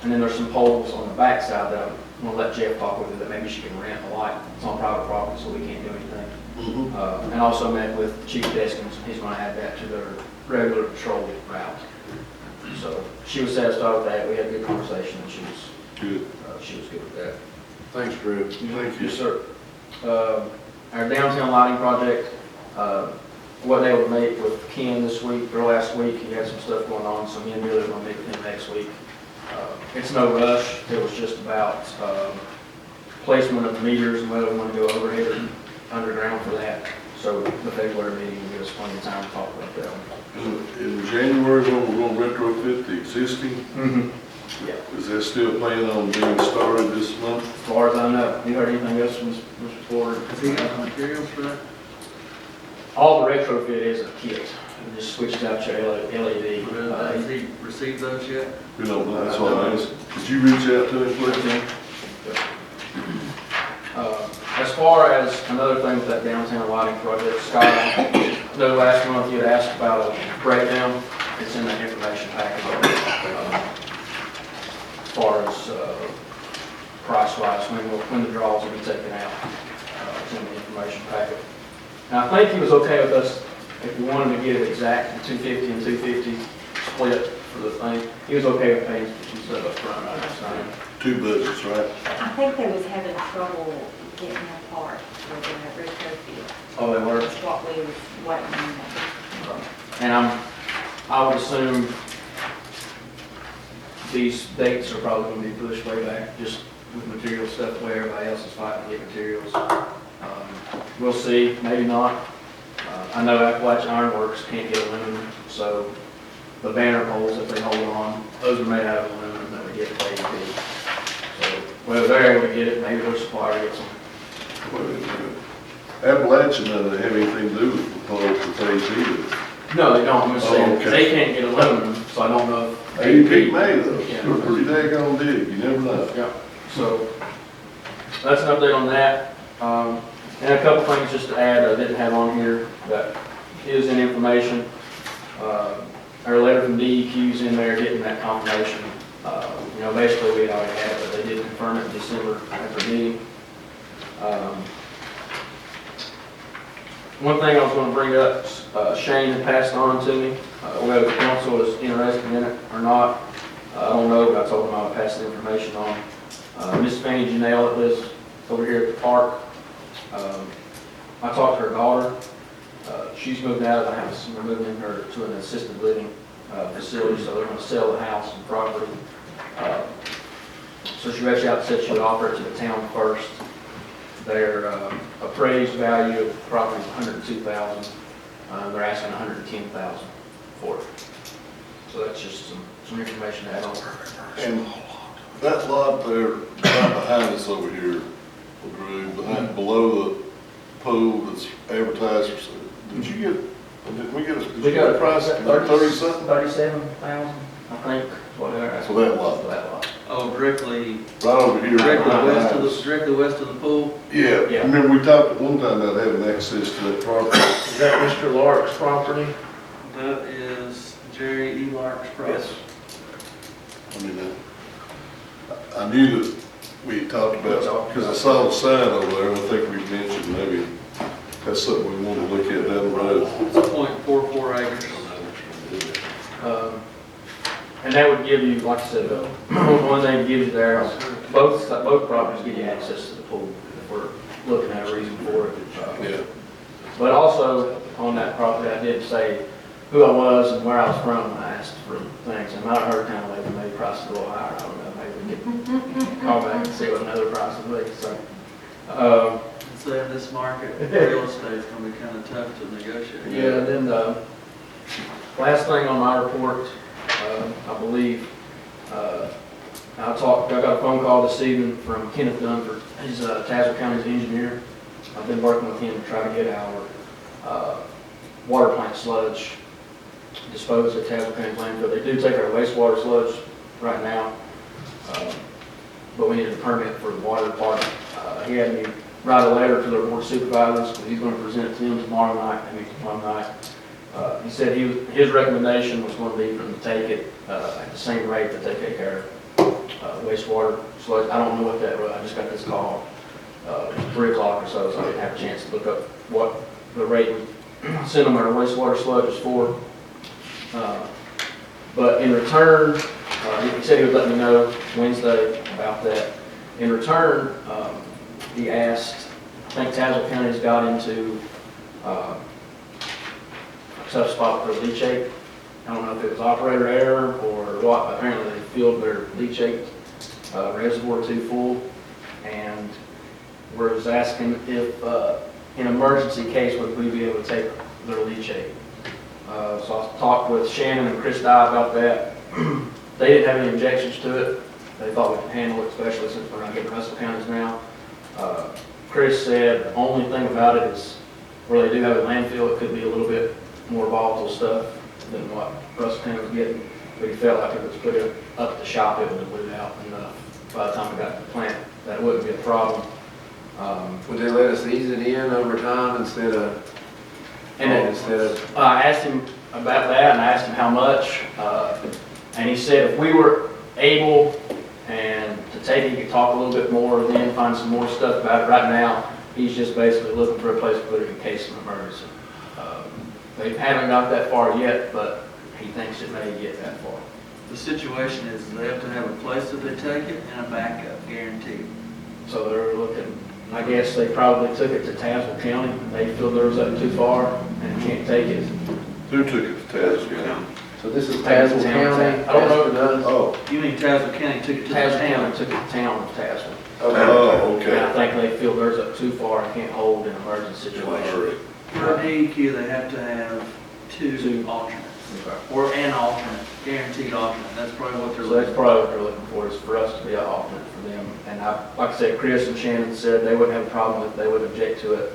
And then there's some poles on the back side that I'm going to let Jeff talk with her that maybe she can rent a light. It's on private property, so we can't do anything. And also met with Chief Deskins. He's going to add that to their regular patrol route. So she was satisfied with that. We had a good conversation and she was good with that. Thanks, Drew. Thank you. Yes, sir. Our downtown lighting project, what they would meet with Ken this week, or last week, he had some stuff going on, so me and Billy are going to meet with him next week. It's no rush, it was just about placement of the meters and whether we want to go overhead or underground for that. So the February meeting will give us plenty of time to talk about that one. In January, when we're going to retrofit the existing, Yeah. is that still planning on being started this month? As far as I know, you heard anything else from Mr. Ford? Has he got the materials for that? All the retrofit is a kit. It just switches out your LED. Has he received those yet? We don't know, that's what I asked. Did you reach out to him, please? As far as another thing with that downtown lighting project, Scott, I know last month you had asked about a breakdown. It's in that information package. As far as price-wise, when the draws will be taken out, it's in the information packet. And I think he was okay with us, if we wanted to get it exact, 250 and 250 split for the thing. He was okay with paying for some stuff up front, I understand. 2 budgets, right? I think they was having trouble getting a part for the retrofit. Oh, they were? That's what we was waiting on. And I would assume these dates are probably going to be pushed way back, just with material stuff, the way everybody else is fighting to get materials. We'll see, maybe not. I know Appalachian Ironworks can't get aluminum, so the banner poles, if they hold on, those are made out of aluminum that we get at AEP. So whether they're able to get it, maybe their supplier gets them. Appalachian doesn't have anything to do with the poles with AEP. No, they don't. I'm just saying, okay. they can't get aluminum, so I don't know if AEP may though. Yeah. They're pretty daggone big, you never know. Yeah, so that's an update on that. And a couple things just to add that I didn't have on here that is in information. Our letter from DEQ's in there getting that confirmation. Basically we had already had it, but they did confirm it in December at the meeting. One thing I was gonna bring up, Shane had passed on to me, whether the council is interested in it or not, I don't know, but I told him I would pass the information on. Miss Fanny Janelle that lives over here at the park, I talked to her daughter, she's moved out of the house, and we're moving her to an assisted living facility, so they're gonna sell the house and property. So she reached out and said she would offer it to the town first. Their appraised value of the property is $102,000. They're asking $110,000 for it. So that's just some information to add on. And that lot there, right behind us over here, below the pool that's advertised for sale, did we get a price, 30 something? 37,000, I think, whatever. For that lot? For that lot. Oh, directly Right over here. west behind of us. directly west of the pool? Yeah, Yeah. remember we talked at one time about having access to that property. Is that Mr. Lark's property? That is Jerry E. Lark's property. I mean, I knew that we had talked about, because I saw the sign over there, and I think we mentioned maybe that's something we want to look at down the road. It's 0.44 acres. And that would give you, like I said, one thing it gives you there, both properties give you access to the pool if we're looking at a reason for it. Yeah. But also, on that property, I did say who I was and where I was from when I asked for things. And I heard kind of like maybe prices a little higher, I don't know, maybe we could call back and see what another price would be, so. So in this market, real estate's gonna be kind of tough to negotiate. Yeah, then the last thing on my report, I believe, I got a phone call this evening from Kenneth Dunford. He's Tazewell County's engineer. I've been working with him to try to get our water plant sludge disposed at Tazewell County landfill. They do take our wastewater sludge right now, but we need a permit for the water department. He had me write a letter to their board of supervisors, but he's going to present it to them tomorrow night, maybe tomorrow night. He said his recommendation was going to be for them to take it at the same rate that they take our wastewater sludge. I don't know what that was. I just got this call 3 o'clock or so I didn't have a chance to look up what the rate we send them our wastewater sludge is for. But in return, he said he would let me know Wednesday about that. In return, he asked, I think Tazewell County's got into a tough spot for leachate. I don't know if it was operator error or what, but apparently they filled their leachate reservoir too full, and was asking if, in emergency case, would we be able to take their leachate. So I talked with Shannon and Chris Dye about that. They didn't have any objections to it. They thought we could handle it, especially since we're not getting Russell counties now. Chris said the only thing about it is where they do have a landfill, it could be a little bit more volatile stuff than what Russell County was getting. But he felt like if it was put up at the shop, it would have blew out enough. By the time we got to the plant, that wouldn't be a problem. Would they let us ease it in over time instead of? I asked him about that, and I asked him how much, and he said if we were able and to take it, he could talk a little bit more, then find some more stuff about it. Right now, he's just basically looking for a place to put it in case of emergency. They haven't got that far yet, but he thinks it may get that far. The situation is they have to have a place that they take it and a backup guaranteed. So they're looking, I guess they probably took it to Tazewell County, they feel theirs up too far and can't take it. Who took it to Tazewell County? So this is Tazewell County? I don't know. Oh, You mean Tazewell County took it to the Tazewell town? County took it to town of Tazewell. oh, And I okay. think they feel theirs up too far and can't hold in an emergency situation. For an AEQ, they have to have two Two. alternates, or an alternate, guaranteed alternate. That's probably what they're So that's looking for. probably what they're looking for, is for us to be an alternate for them. And like I said, Chris and Shannon said they wouldn't have a problem with it, they would object to it.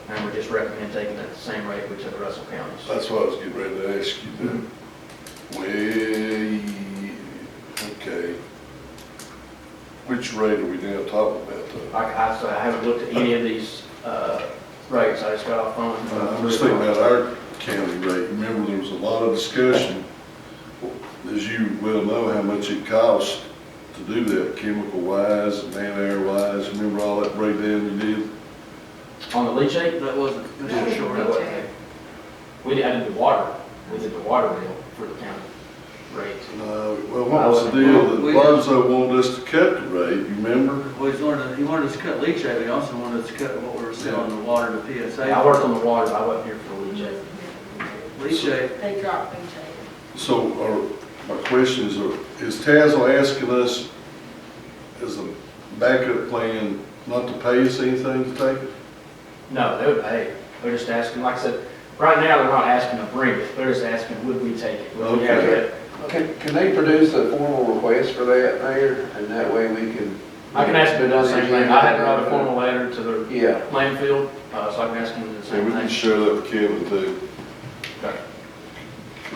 And we just recommend taking it at the same rate we took Russell County. That's what I was getting ready to ask you then. Okay. Which rate are we now talking about though? I haven't looked at any of these rates, I just got off phone. I'm just thinking about our county rate. Remember, there was a lot of discussion, as you well know, how much it costs to do that, chemical wise and man-air wise. Remember all that breakdown you did? On the leachate, That wasn't, That was Mr. Short. the leachate. we did the water. We did the water bill for the county rates. Well, what was the deal that Lonzo wanted us to cut the rate, you remember? Well, he wanted us to cut leachate, but he also wanted us to cut what we were selling the water to PSA. I worked on the water, but I wasn't here for the leachate. Leachate, They dropped leachate. So, my question is Tazewell asking us as a backup plan not to pay us anything to take it? No, they would pay. They're just asking, like I said, right now, they're not asking to bring it. They're just asking, would we take it? Would we have Okay. it? Can they produce a formal request for that, Mayor? And that way we can. I can ask them to do the same thing. I had to write a formal letter to the Yeah. landfill, so I can ask them to do the And same we can thing. share that with Kevin too.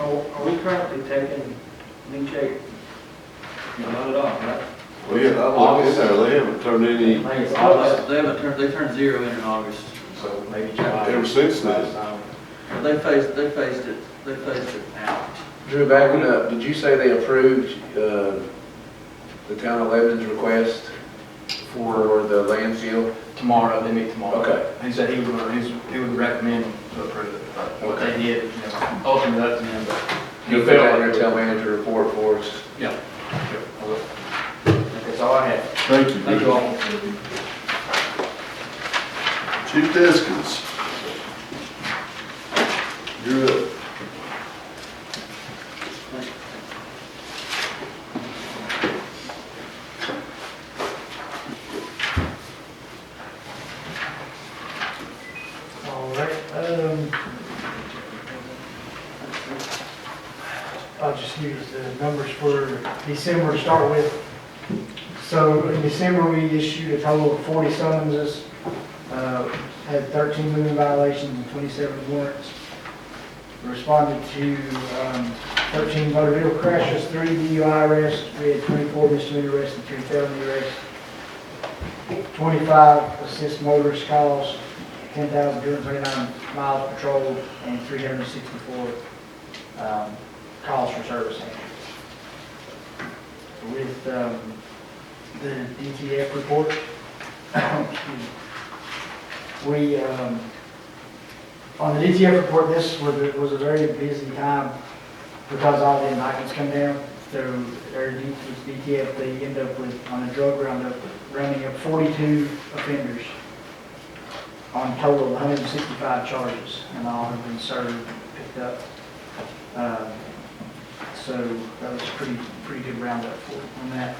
Are we currently taking leachate? no, not at all, right? Well, yeah, I looked in there, they haven't turned any, I think it's August, They turned zero in August. so maybe July. ever since then. But they phased it out. Drew, backing up, did you say they approved, the town of Lebanon's request for the landfill? Tomorrow, they meet tomorrow. Okay. He said he would recommend to approve it, but what they did, ultimately up to them, but. You put that in your town manager report for us? Yeah. Sure, I will. That's all I have. Thank you. Thank you all. Chief Deskins. You're up. All right, I'll just use the numbers for December to start with. So in December, we issued a total of 40 summonses, had 13 moving violations and 27 warrants. Responded to 13 motor vehicle crashes, 3 DUI arrests, we had 24 misdemeanor arrests and 3 felony arrests, 25 assist motorist calls, 10,229 miles patrolled, and 364 calls for service handlers. With the DTF report, excuse me, we, on the DTF report, this was a very busy time because all the indictments come down. So their DTF, they end up with, on a drug roundup, rounding up 42 offenders on a total of 165 charges, and all have been served, picked up. So that was a pretty good roundup on that.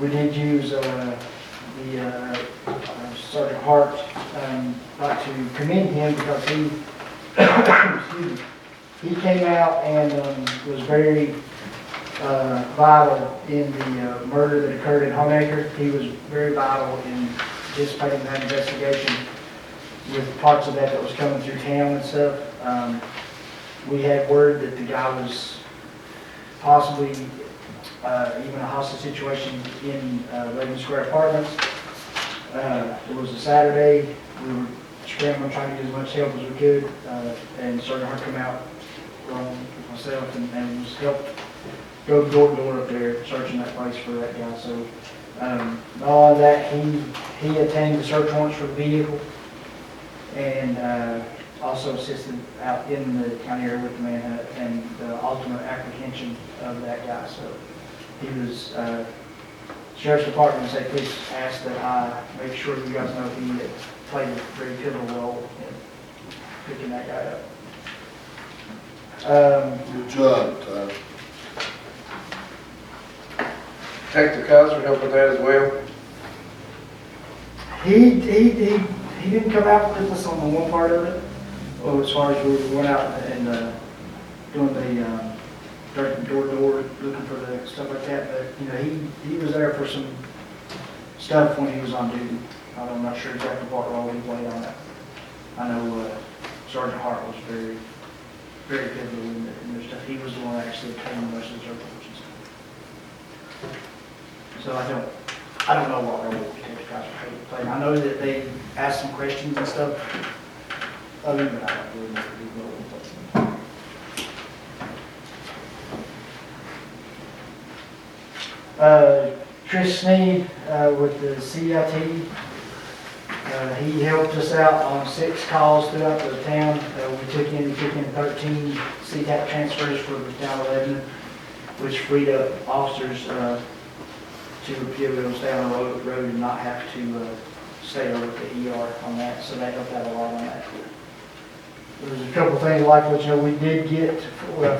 We did use the Sergeant Hart. Like to commend him because he, excuse me, he came out and was very vital in the murder that occurred in Homeacre. He was very vital in participating in that investigation with parts of that was coming through town and stuff. We had word that the guy was possibly even a hostage situation in Lebanon Square Apartments. It was a Saturday. We were scrambling, trying to get as much help as we could, and Sergeant Hart come out along with myself and was helped go door to door up there searching that place for that guy. So all of that, he obtained the search warrants for the vehicle and also assisted out in the county area with the manhunt and the ultimate apprehension of that guy. So he was, Sheriff's Department said, please ask that I make sure you guys know he had played a very pivotal role in picking that guy up. Good job, Ty. Detective Kaiser help with that as well? He didn't come out with us on the one part of it, well, as far as we went out and doing the door to door, looking for the stuff like that. But you know, he was there for some stuff when he was on duty. I'm not sure exactly what role he played on that. I know Sergeant Hart was very pivotal in their stuff. He was the one that actually obtained most of the reports and stuff. So I don't know what role Detective Kaiser played. I know that they asked some questions and stuff of him, but I don't really know his role in played. Chris Sneed with the CIT, He helped us out on 6 calls throughout the town. We took in 13 CTAP transfers for the town of Lebanon, which freed up officers to be able to stay on the road and not have to stay over at the ER on that, so that helped out a lot on that. There's a couple things I'd like to let you know. We did get,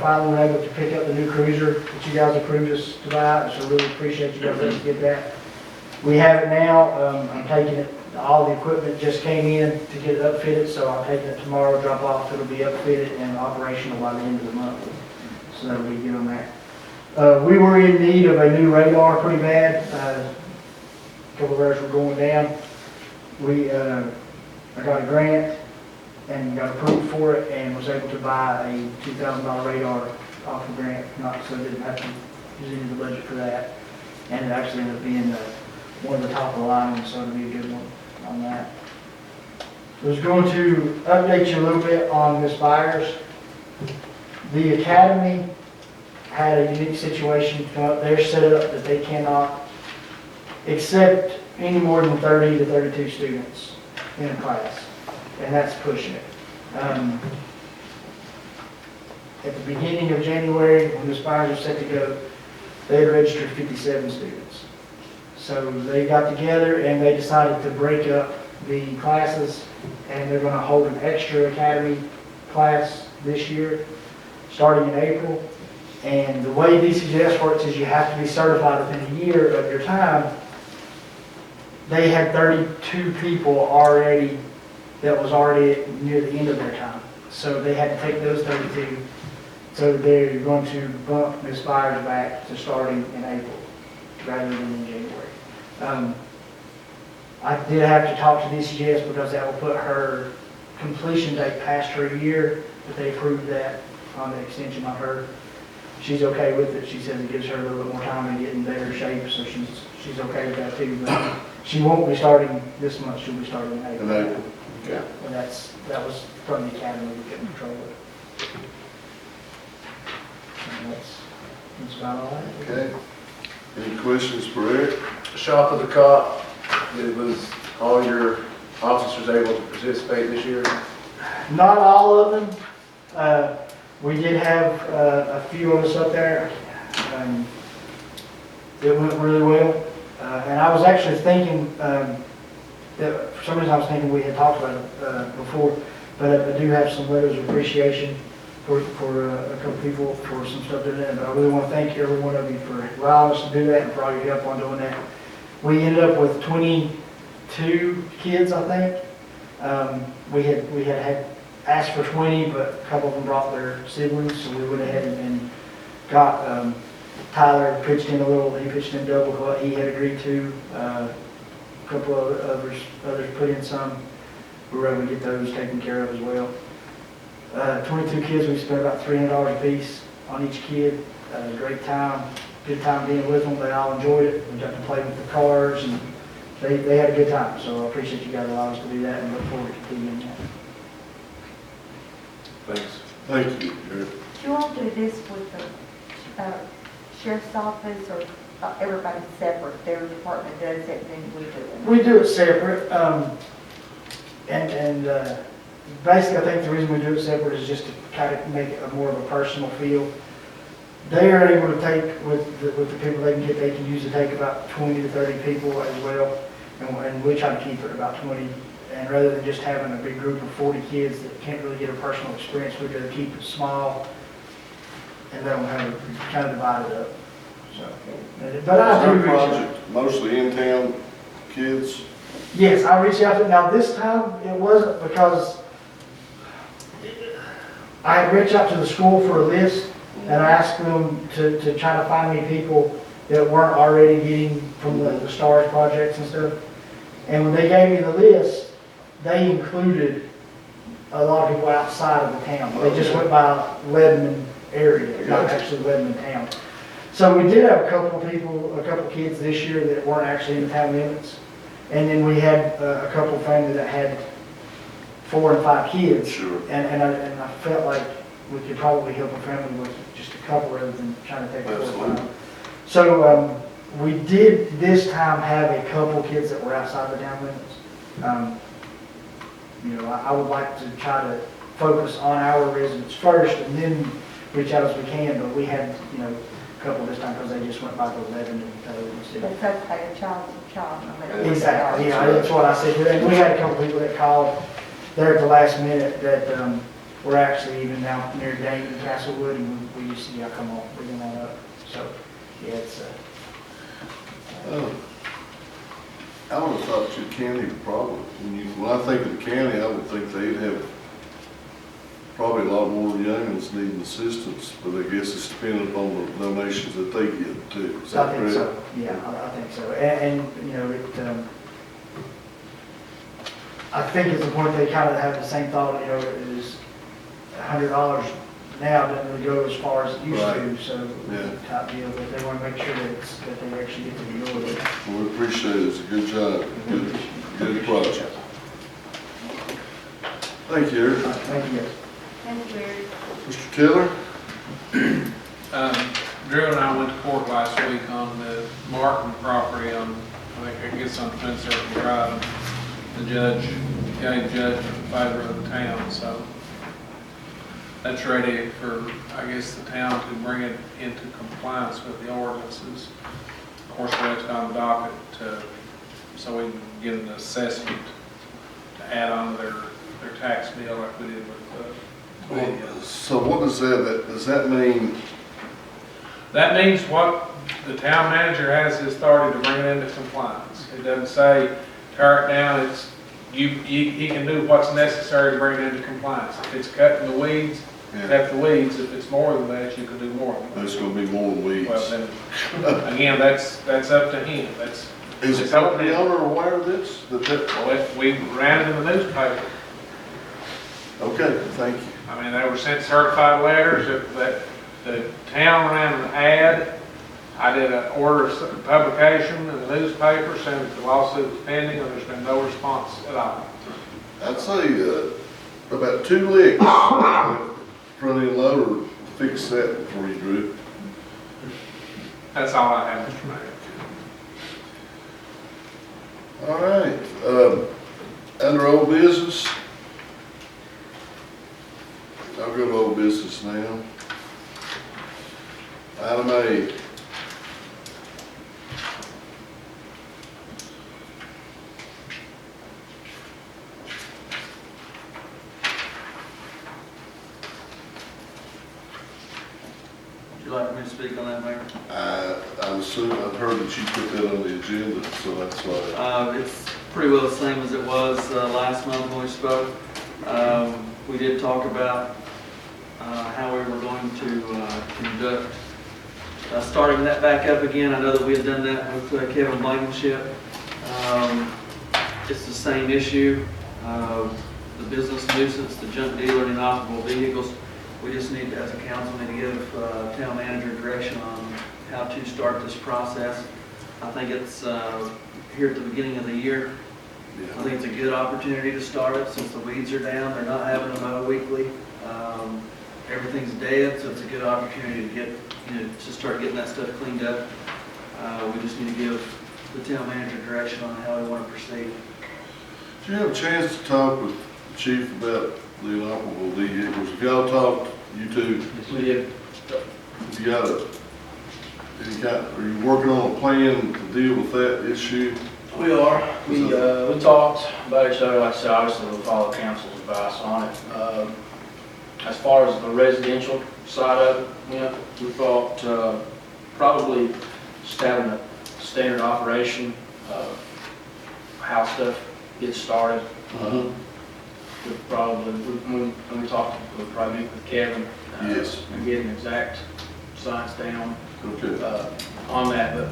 finally were able to pick up the new cruiser that you guys approved us to buy, so really appreciate you guys letting us get that. We have it now. I'm taking it, all the equipment just came in to get it upfitted, so I'm taking it tomorrow, drop off, it'll be upfitted and operational by the end of the month. So that'll be good on that. We were in need of a new radar pretty bad. A couple of ours were going down. I got a grant and got approved for it and was able to buy a $2,000 radar off the grant, so I didn't have to use any of the budget for that. And it actually ended up being one of the top of the line, so it'll be a good one on that. I was going to update you a little bit on Miss Byers. The academy had a unique situation come up. They're set up that they cannot accept any more than 30 to 32 students in a class, and that's pushing it. At the beginning of January, when the Spires were set to go, they had registered 57 students. So they got together and they decided to break up the classes, and they're going to hold an extra academy class this year, starting in April. And the way DCGS works is you have to be certified within a year of your time. They had 32 people already that was already near the end of their time. So they had to take those 32. So they're going to bump Ms. Byers back to starting in April rather than in January. I did have to talk to DCGS because that will put her completion date past her year, but they approved that on the extension on her. She's okay with it. She says it gives her a little bit more time to get in better shape, so she's okay with that too. But she won't be starting this month. She'll be starting in April. In April. Yeah, and that was from the academy to get control of it. And that's about all I have. Okay. Any questions for Eric? Shop of the cop, was all your officers able to participate this year? Not all of them. We did have a few of us up there. It went really well. And I was actually thinking, that for some reason I was thinking we had talked about it before, but I do have some letters of appreciation for a couple people for some stuff they're doing. But I really want to thank every one of you for allowing us to do that and for all your help on doing that. We ended up with 22 kids, I think. We had asked for 20, but a couple of them brought their siblings, so we went ahead and got Tyler pitched in a little. He pitched in double what he had agreed to. A couple of others put in some. We were able to get those taken care of as well. 22 kids, we spent about $300 a piece on each kid. Great time, good time being with them. They all enjoyed it. We got to play with the cars, and they had a good time. So I appreciate you guys allowing us to do that, and look forward to continuing that. Thanks. Thank you, Eric. Do you all do this with the sheriff's office, or everybody's separate? Their department does it, and then we do it? We do it separate, basically I think the reason we do it separate is just to kind of make it more of a personal feel. They are able to take, with the people they can get, they can usually take about 20 to 30 people as well, and we try to keep it about 20. And rather than just having a big group of 40 kids that can't really get a personal experience, we'd rather keep it small and let them have it kind of divided up. So, but I do Our reach out. project, mostly in-town kids. Yes, I reached out to, now this time it wasn't because I had reached out to the school for a list and I asked them to try to find me people that weren't already getting from the STARS projects and stuff. And when they gave me the list, they included a lot of people outside of the town. They just went by Lebanon area, not actually Lebanon town. So we did have a couple kids this year that weren't actually in the town limits. And then we had a couple families that had 4 and 5 kids. Sure. And I felt like we could probably help a family with just a couple rather than trying to take 4 or 5. So we did this time have a couple kids that were outside the town limits. You know, I would like to try to focus on our residents first and then reach out as we can, but we had, you know, a couple this time because they just went by the 11 and instead of. That's okay, a child's a child, no matter what. Exactly, yeah, that's what I said. We had a couple people that called there at the last minute that were actually even down near Dayton and Castlewood, and we just said, yeah, come on, bring them on up. So, yeah, it's, I would have thought your county would probably, when I think of the county, I would think they'd have probably a lot more youngins needing assistance, but I guess it's dependent upon the donations that they get too. Is that I think correct? so, yeah, I think so. And, you know, I think at the point they kind of have the same thought, you know, is $100 now doesn't really go as far as it used to, Right. so Yeah. type deal, but they want to make sure that they actually get to enjoy it. Well, we appreciate it. It's a good job. Good project. Thank you, Eric. Thank you, guys. Thank you, Eric. Mr. Tiller? Drew and I went to court last week on the Martin property on, I think it gets on Fence Circle Drive. The judge gave judgment in favor of the town, so that's ready for, I guess, the town to bring it into compliance with the ordinances. Of course, that's on the docket so we can get an assessment to add on to their tax bill like we did with the video. So what does does that mean? That means what the town manager has the authority to bring it into compliance. It doesn't say tear it down, it's, he can do what's necessary to bring it into compliance. If it's cutting the weeds, cut the weeds. If it's more than that, you can do more than that. There's gonna be more weeds. Well, then, again, that's up to him. Is the property owner aware of this? Well, we ran it in the newspaper. Okay, thank you. I mean, they were sent certified letters that the town ran an ad. I did an order of publication in the newspaper saying that the lawsuit was pending, and there's been no response at all. I'd say about 2 licks, front end loader, fix that before you Drew. That's all I have, Mr. Mayor. All right, under old business. I'll go to old business now. Item A. Would you like me to speak on that, Mayor? I'm assuming, I've heard that you put that on the agenda, so that's why. It's pretty well the same as it was last month when we spoke. We did talk about how we were going to conduct, starting that back up again. I know that we had done that with Kevin Blankenship. It's the same issue, the business nuisance, the junk dealer, and inoperable vehicles. We just need, as a council, need to give town manager direction on how to start this process. I think it's here at the beginning of the year. I think it's a good opportunity to start it since the weeds are down. They're not having to mow weekly. Everything's dead, so it's a good opportunity to get, to start getting that stuff cleaned up. We just need to give the town manager direction on how we want to proceed. Did you have a chance to talk with the chief about the inoperable vehicles? If y'all talked, you two, Yes, we did. you got are you working on a plan to deal with that issue? We are. We talked about each other, like I said, obviously we'll follow council's advice on it. As far as the residential side of it, we thought probably just having a standard operation of how stuff gets started. Would probably, when we talked, we'd probably meet with Kevin. Yes. And get an exact science down Okay. on that, but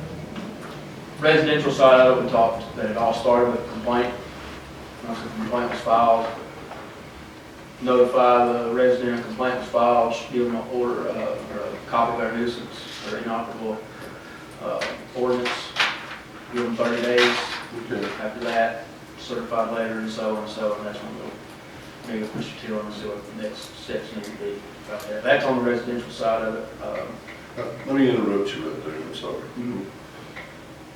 residential side of it, we talked that it all started with a complaint. Once the complaint was filed, notify the resident a complaint was filed, give them an order, or a copy of their nuisance or inoperable ordinance, give them 30 days. Okay. After that, certified letter and so and so, and that's when we'll meet with Mr. Tiller and see what the next steps need to be out there. That's on the residential side of it. Let me interrupt you right there, I'm sorry.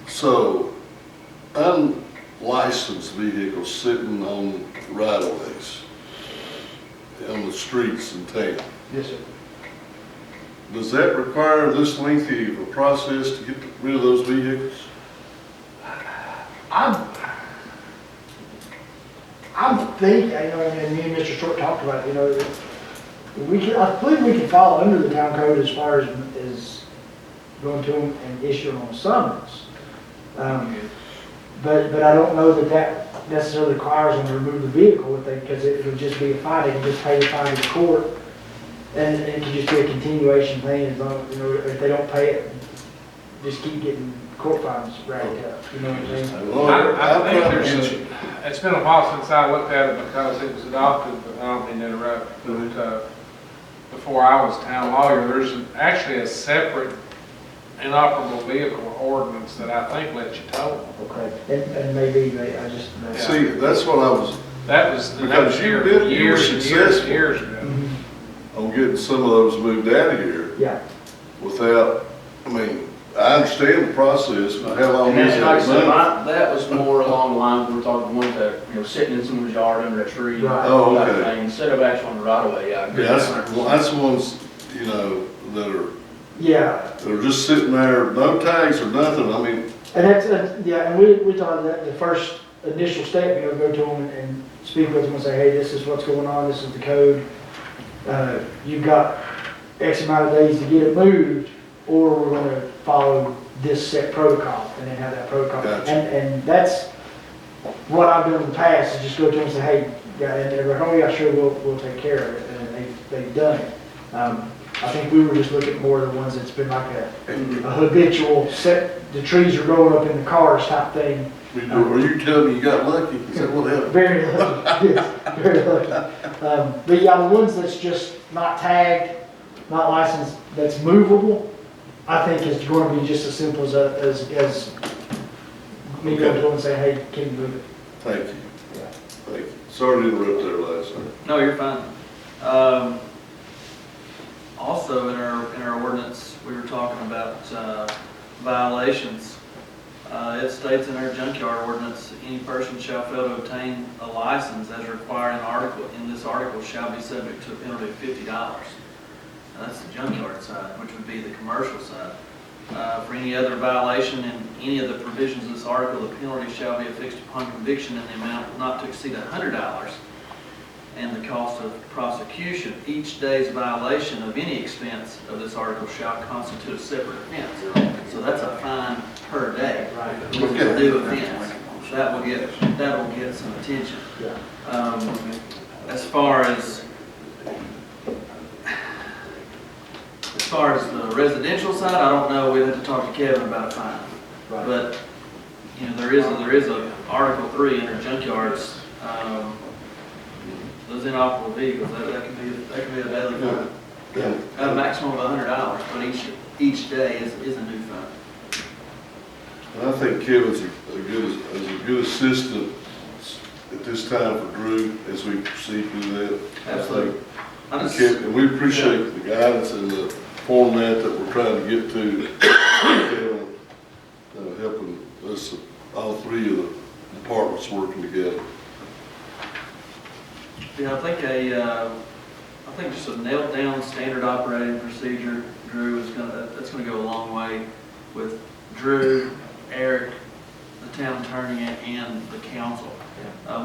So, licensed vehicles sitting on right of ways, on the streets in town. Yes, sir. Does that require this lengthy of a process to get rid of those vehicles? I'm thinking, and me and Mr. Short talked about it, I believe we can fall under the town code as far as going to them and issuing them a summons. But I don't know that necessarily requires them to remove the vehicle because it would just be a fine. They can just pay the fine in court, and it can just be a continuation thing as long, if they don't pay it, just keep getting court fines racked up, you know what I mean? Well, I think probably there's, get you. it's been a while since I looked at it because it was adopted, but I don't mean to interrupt. But before I was town lawyer, there's actually a separate inoperable vehicle ordinance that I think lets you tow them. Okay, and maybe I just. See, that's what I was, That was Because you were years and successful. years ago. Mhm. on getting some of those moved out of here Yeah, without, I understand the process, but how long And is that's like I said, that? that was more along the lines, we're talking ones that, sitting in someone's yard under a tree. Right. Oh, type of okay. thing, instead of actually on the right of way, yeah. I agree. Yeah, that's the ones, yeah, that are just sitting there, no tags or nothing, and and we thought that the first initial step, go to them and speak with them and say, hey, this is what's going on, this is the code. You've got X amount of days to get it moved, or we're gonna follow this set protocol, and then have that protocol. Gotcha. And that's what I've done in the past, is just go to them and say, hey, yeah, and they're like, oh yeah, sure, we'll take care of it, and they've done it. I think we were just looking at more of the ones that's been like a habitual set, the trees are growing up in the cars type thing. are you telling me you got lucky? Is that what happened? Very lucky, yes, very lucky. But yeah, the ones that's just not tagged, not licensed, that's movable, I think is going to be just as simple as me going to them and saying, hey, can you move it? Thank you, Yeah. thank you. Sorry to interrupt there, Lance. No, you're fine. Also, in our ordinance, we were talking about violations. It states in our junkyard ordinance, any person shall fail to obtain a license as required in this article shall be subject to a penalty of $50. That's the junkyard side, which would be the commercial side. For any other violation in any of the provisions of this article, the penalty shall be affixed upon conviction in the amount not to exceed $100, and the cost of prosecution. Each day's violation of any expense of this article shall constitute a separate offense. So that's a fine per day. Right. Which is a new offense. That will get some attention. Yeah. As far as the residential side, I don't know, we'd have to talk to Kevin about a fine. Right. But, there is a Article 3 under junkyards, those inoperable vehicles, that can be a daily fine. Yeah. At a maximum of $100, but each day is a new fine. And I think Kevin's a good assistant at this time for Drew as we proceed through that. Absolutely. And we appreciate the guidance and the format that we're trying to get to. Kevin, helping us, all three of the departments working together. Yeah, I think just a nailed down standard operating procedure, Drew, that's gonna go a long way with Drew, Eric, the town attorney, and the council.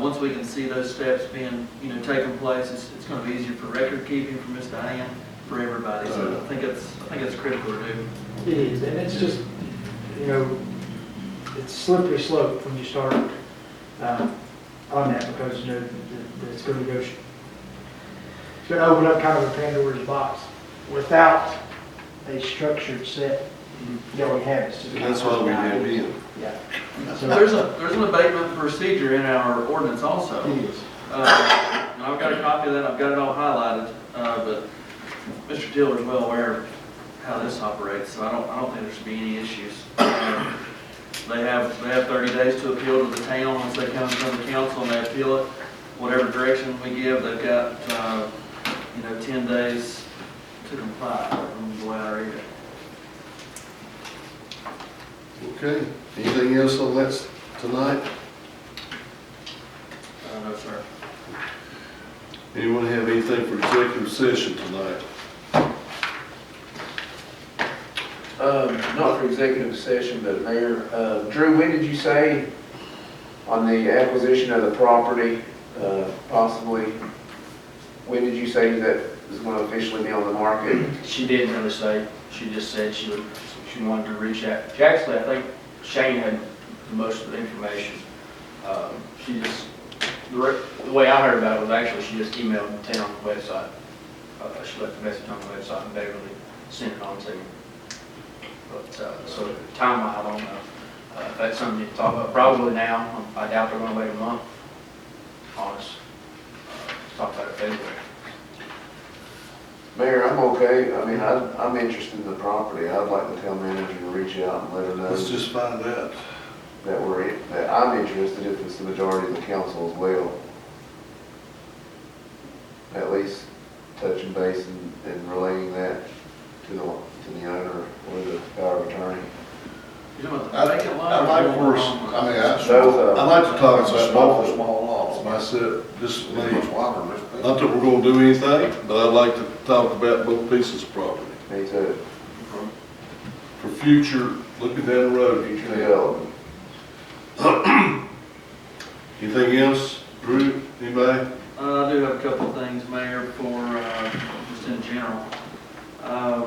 Once we can see those steps being, taking place, it's gonna be easier for record keeping, for Miss Diane, for everybody. So I think it's critical to do. It is, and it's just, it's slippery slope when you start on that, because, it's going to go, it's going to open up kind of a Pandora's box without a structured set. We have it. And that's why we have him. Yeah. So there's an abatement procedure in our ordinance also. It is. And I've got a copy of that, I've got it all highlighted, but Mr. Tiller's well aware of how this operates, so I don't think there should be any issues. They have 30 days to appeal to the town. Once they come from the council and they appeal it, whatever direction we give, they've got, 10 days to comply, from the way I read it. Okay, anything else on that tonight? Anyone have anything for executive session tonight? Not for executive session, but Mayor, Drew, when did you say on the acquisition of the property, possibly, when did you say that is going to officially be on the market? She didn't really say, she just said she wanted to reach out. She actually, I think Shane had most of the information. She just, the way I heard about it was actually she just emailed the town website. She left a message on the website and Beverly sent it on to me. But, so timeline, I don't know. If that's something you can talk about, probably now. I doubt they're gonna wait a month, honest. Talk about it February. Mayor, I'm okay. I mean, I'm interested in the property. I'd like the town manager to reach out and let her know Let's just find out. that I'm interested if it's the majority of the council as well. At least touching base and relaying that to the owner or the power of attorney. You know what, the vacant lot? I'd like for us, I'd like to talk about both of them myself, just me. Not that we're gonna do anything, but I'd like to talk about both pieces of property. Me too. For future, looking down the road. Future development. Anything else, Drew, anybody? I do have a couple of things, Mayor, for, just in general. I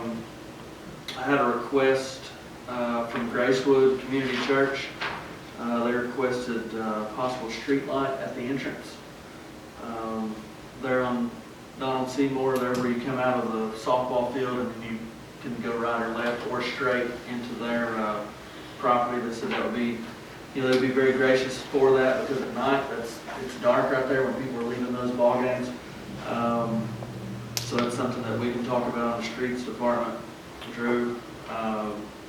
had a request from Gracewood Community Church. They requested possible street light at the entrance. They're on Donald Seymour, there where you come out of the softball field and you can go right or left or straight into their property. They said that would be, they'd be very gracious for that because at night it's dark right there when people are leaving those ball games. So that's something that we can talk about on the streets department. Drew,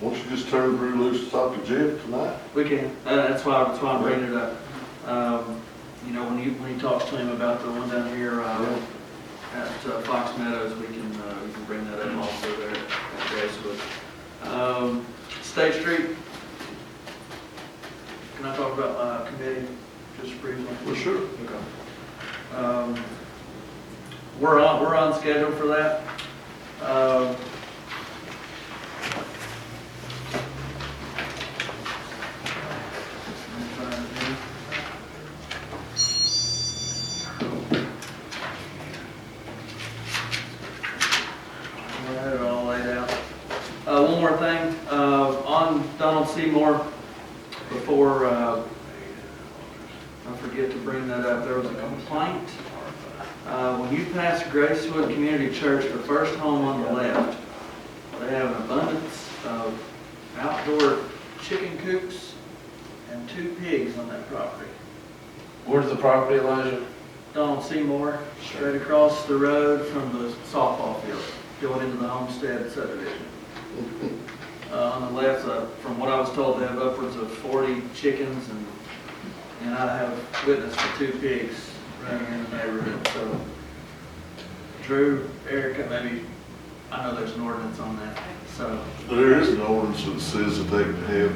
Won't you just turn Drew loose to talk to Jeff tonight? we can. That's why I'm bringing it up. When he talks to him about the one down here at Fox Meadows, we can bring that up also there at Gracewood. State Street. Can I talk about my committee just briefly? Well, sure. Okay. We're on schedule for that. I had it all laid out. One more thing, on Donald Seymour, before I forget to bring that up, there was a complaint. When you pass Gracewood Community Church, the first home on the left, they have an abundance of outdoor chicken coops and 2 pigs on that property. Where's the property, Elijah? Donald Seymour, straight across the road from the softball field, going into the Homestead subdivision. On the left, from what I was told, they have upwards of 40 chickens, and I have witnessed the 2 pigs running in the neighborhood. So, Drew, Erica, maybe, I know there's an ordinance on that, so. There is an ordinance that says that they can have,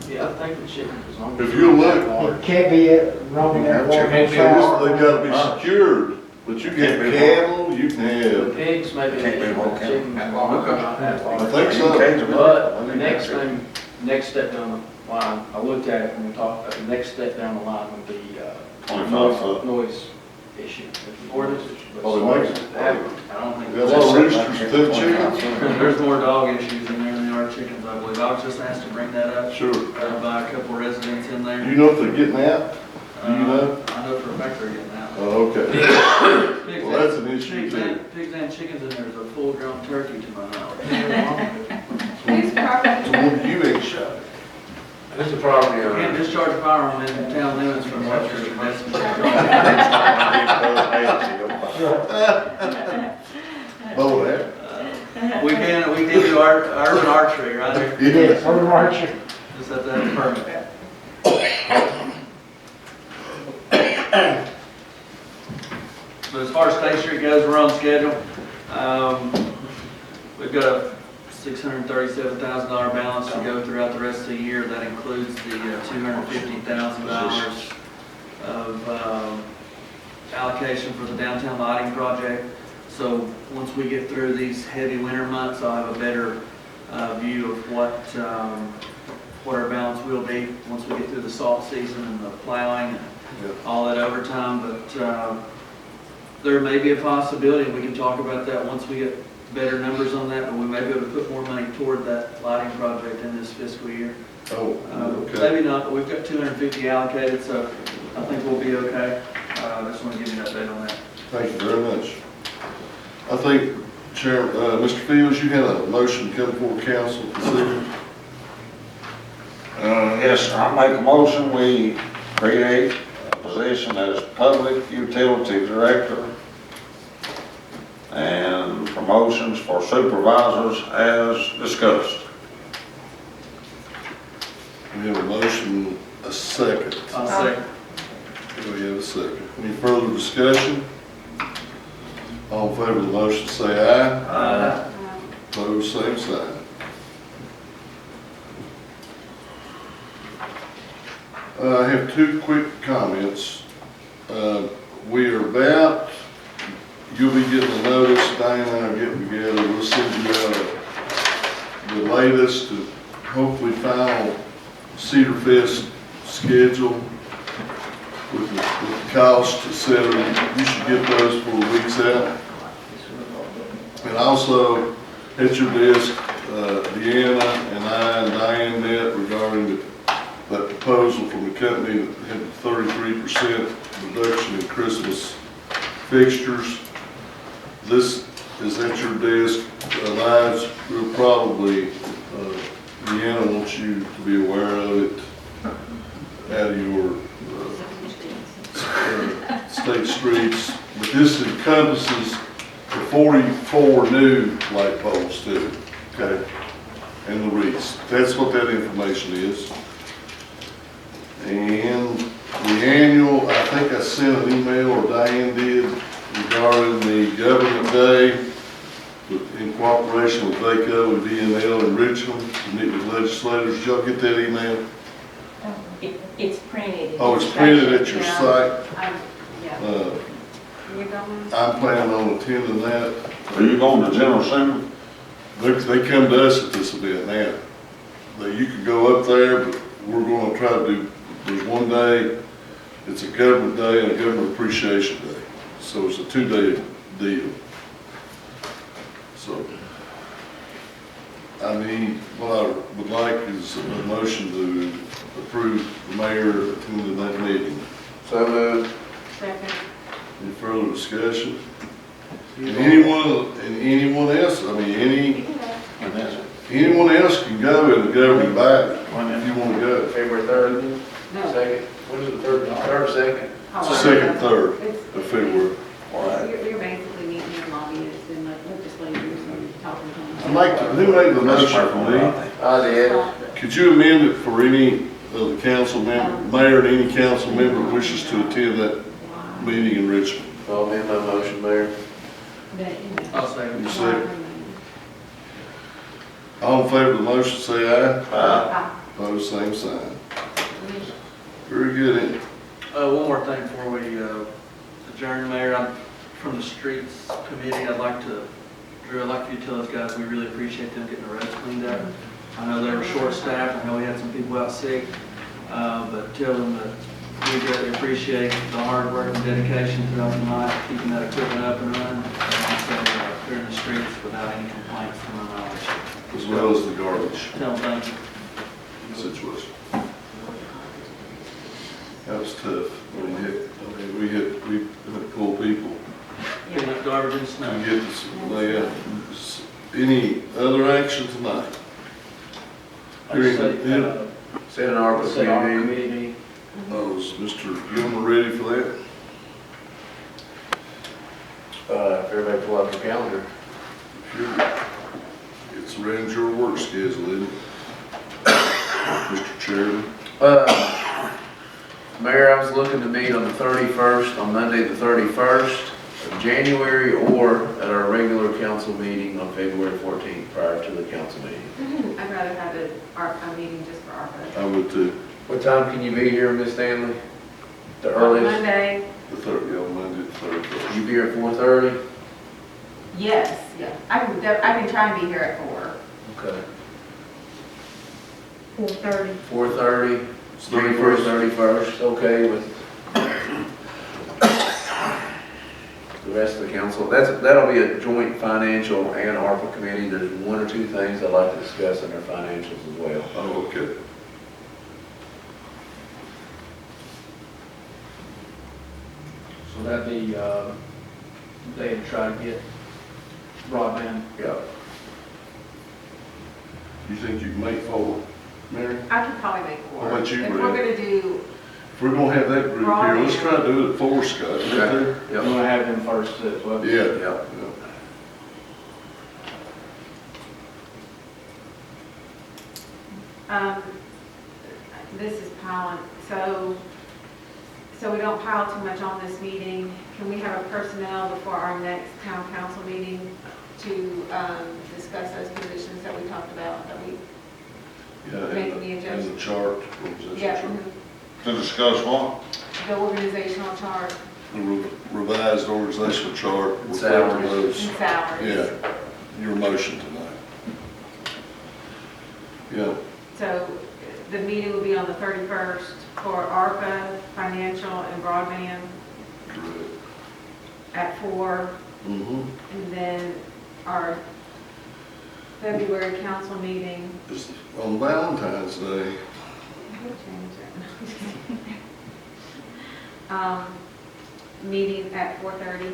Yeah, I think the chicken was on. if you look, It can't be roaming that far. they gotta be secured, but you can have cattle, you can The have, pigs, maybe. Can't be more Chickens, cattle. not that far. I think so. But the next step down the line, I looked at it when we talked about, the next step down the line would be 25 foot. noise issue. Ordinance? Oh, they make it. I don't think. They have a lot of roosters, than chickens. There's more dog issues in there than there are chickens, I believe. I was just asked to bring that up. Sure. By a couple residents in there. Do you know if they're getting out? Do you know? I know for a fact they're getting out. Oh, okay. Pigs Well, that's an issue pigs too. Pigs and chickens in there is a full-grown turkey to my knowledge. Whose property? The one you ain't shot. Who's the property You can't owner? discharge a firearm in town limits from Webster. Bow there. We can do our urban archery right here. It is. Urban Archer. Just have to have a permit. But as far as State Street goes, we're on schedule. We've got a $637,000 balance to go throughout the rest of the year. That includes the $250,000 of allocation for the downtown lighting project. So once we get through these heavy winter months, I'll have a better view of what our balance will be once we get through the salt season and the plowing and all that overtime. But there may be a possibility, and we can talk about that once we get better numbers on that, but we may be able to put more money toward that lighting project in this fiscal year. Oh, okay. Maybe not, but we've got 250 allocated, so I think we'll be okay. I just want to give you an update on that. Thank you very much. I think, Chairman, Mr. Fields, you had a motion to come before council this evening. Yes, sir, I make a motion, we create a position as Public Utility Director and promotions for supervisors as discussed. We have a motion, a second. I'll second. We have a second. Any further discussion? All in favor of the motion, say aye. Opposed, same sign. I have two quick comments. We are about, you'll be getting a notice, Diane and I are getting together, we'll send you out the latest and hopefully final Cedar Fest schedule with the cost, et cetera. You should get those 4 weeks out. And also, at your desk, Deanna and I and Diane met regarding that proposal from the company that had a 33% reduction in Christmas fixtures. This is at your desk. Lives, real probably, Deanna wants you to be aware of it out of your state streets. But this encompasses the 44 new light poles too, okay? And the wreaths. That's what that information is. And the annual, I think I sent an email, or Diane did, regarding the Government Day in cooperation with VACO and VNL in Richmond to meet with legislators. Did y'all get that email? It's printed. Oh, it's printed at your site? Yeah. You're going? I'm planning on attending that. Are you going to General Assembly? They come to us at this event now. You can go up there, but we're going to try to do, there's one day, it's a government day and a government appreciation day. So it's a 2-day deal. So I need, what I would like is a motion to approve the mayor attending that meeting. So moved. Second. Any further discussion? And anyone else, I mean, anyone else can go in the governing body if you want to go. February 3rd, No. second, when is the third, second? Second, third of February. You're basically meeting your lobbyists and legislators and talking to them. I'd like to, who made the motion for me? I did. Could you amend it for any of the council member, mayor and any council member who wishes to attend that meeting in Richmond? I'll amend my motion, Mayor. I'll second. You second? All in favor of the motion, say aye. Aye. Opposed, same sign. Very good, ain't it? One more thing before we adjourn, Mayor. From the streets committee, Drew, I'd like for you to tell us guys, we really appreciate them getting the roads cleaned up. I know they were short-staffed, I know we had some people out sick, but tell them that we greatly appreciate the hard work and dedication throughout the night, keeping that equipment up and running, and also clearing the streets without any complaints from my knowledge. As well as the garbage Tell them thank you. situation. That was tough. We had to pull people. Picking up garbage and snow. And get this, lay out. Any other action tonight? Set an ARPA Set our committee. committee. Is Mr. Gilmer ready for that? If everybody pull out their calendar. Sure. It's around your work schedule, isn't it? Mr. Chairman? Mayor, I was looking to meet on the 31st, on Monday the 31st of January, or at our regular council meeting on February 14th, prior to the council meeting. I'd rather have a meeting just for ARPA. I would too. What time can you be here, Ms. Stanley? The earliest? Monday, The 30th, yeah, Monday the 31st. You be here at 4:30? Yes, yeah. I can try and be here at 4. Okay. 4:30. 4:30, It's 31st, 31st, okay with the rest of the council. That'll be a joint financial and ARPA committee. There's one or two things I'd like to discuss in their financials as well. Oh, okay. So that'd be, they to try to get broadband. Yeah. You think you can make 4, Mary? I could probably make 4. How about you, If Brad? we're gonna do, If we're gonna have that group here, let's try to do it at 4, Scott. Is that Okay. there? You Yep. wanna have them first as well? Yeah. Yep. this is piling, so we don't pile too much on this meeting. Can we have a personnel before our next town council meeting to discuss those positions that we talked about, that we, Yeah, Making the and adjustment. the chart, organizational yeah, chart. To discuss what? the organizational chart The revised organizational chart. And reflecting salaries. those. and salaries. Yeah, your motion tonight. Yeah, So the meeting will be on the 31st for ARPA, financial, and broadband correct. at 4. Mm-hmm. And then our February council meeting. It's on Valentine's Day. Meeting at 4:30.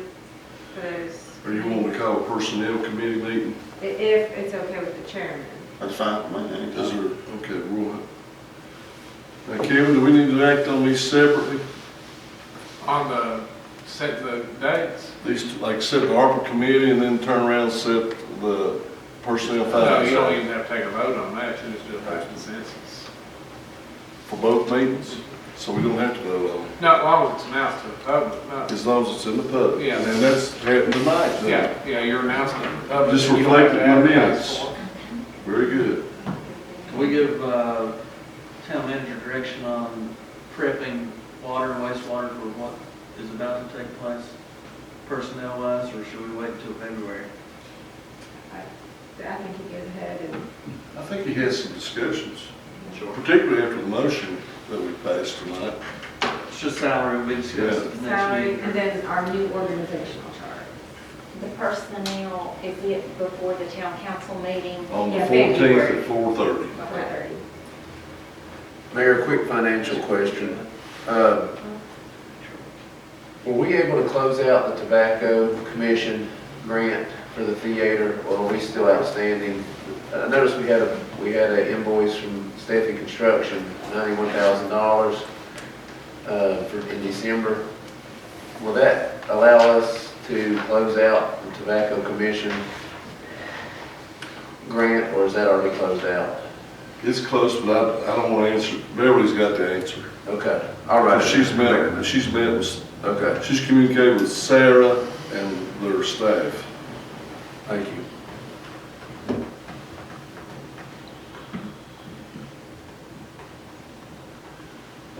Or you want to call a personnel committee meeting? If it's okay with the chairman. That's fine for me. Is there, okay, we'll. Now, Kevin, do we need to act on these separately? On the, set the dates? These, like, set the ARPA committee and then turn around and set the personnel No, you don't finance even have to take a vote on that, you just do it by consensus. for both meetings? So we don't have to vote on it, Not as long as it's announced to the public, no. as long as it's in the public. Yeah. And that's happened tonight, then. Yeah, you're announcing it to the public. Just You don't have to reflect it in the advertise minutes. for it. Very good. Can we give town manager direction on prepping water and wastewater for what is about to take place, personnel-wise, or should we wait until February? I think he goes ahead and, I think he has some discussions, particularly after the motion that we passed tonight. It's just salary, we discussed at the next salary, meeting. and then our new organizational chart. The personnel, is it before the town council meeting? On the Yeah, 14th February. at 4:30. 4:30. Mayor, quick financial question. Were we able to close out the tobacco commission grant for the theater, or are we still outstanding? I noticed we had an invoice from Steffi Construction, $91,000 in December. Will that allow us to close out the tobacco commission grant, or is that already closed out? It's close, but I don't want to answer. Beverly's got the answer. Okay, all right. She's met with, Okay, she's communicated with Sarah and their staff. thank you.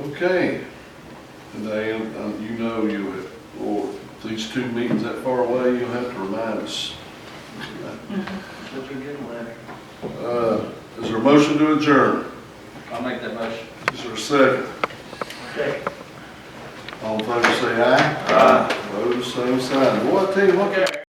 Okay. And Diane, you know or these two meetings that far away, you'll have to remind us. What you getting there? Is there a motion to adjourn? I'll make that motion. Is there a second? Okay. All in favor say aye. Aye. Opposed, same sign. Boy, I tell you what,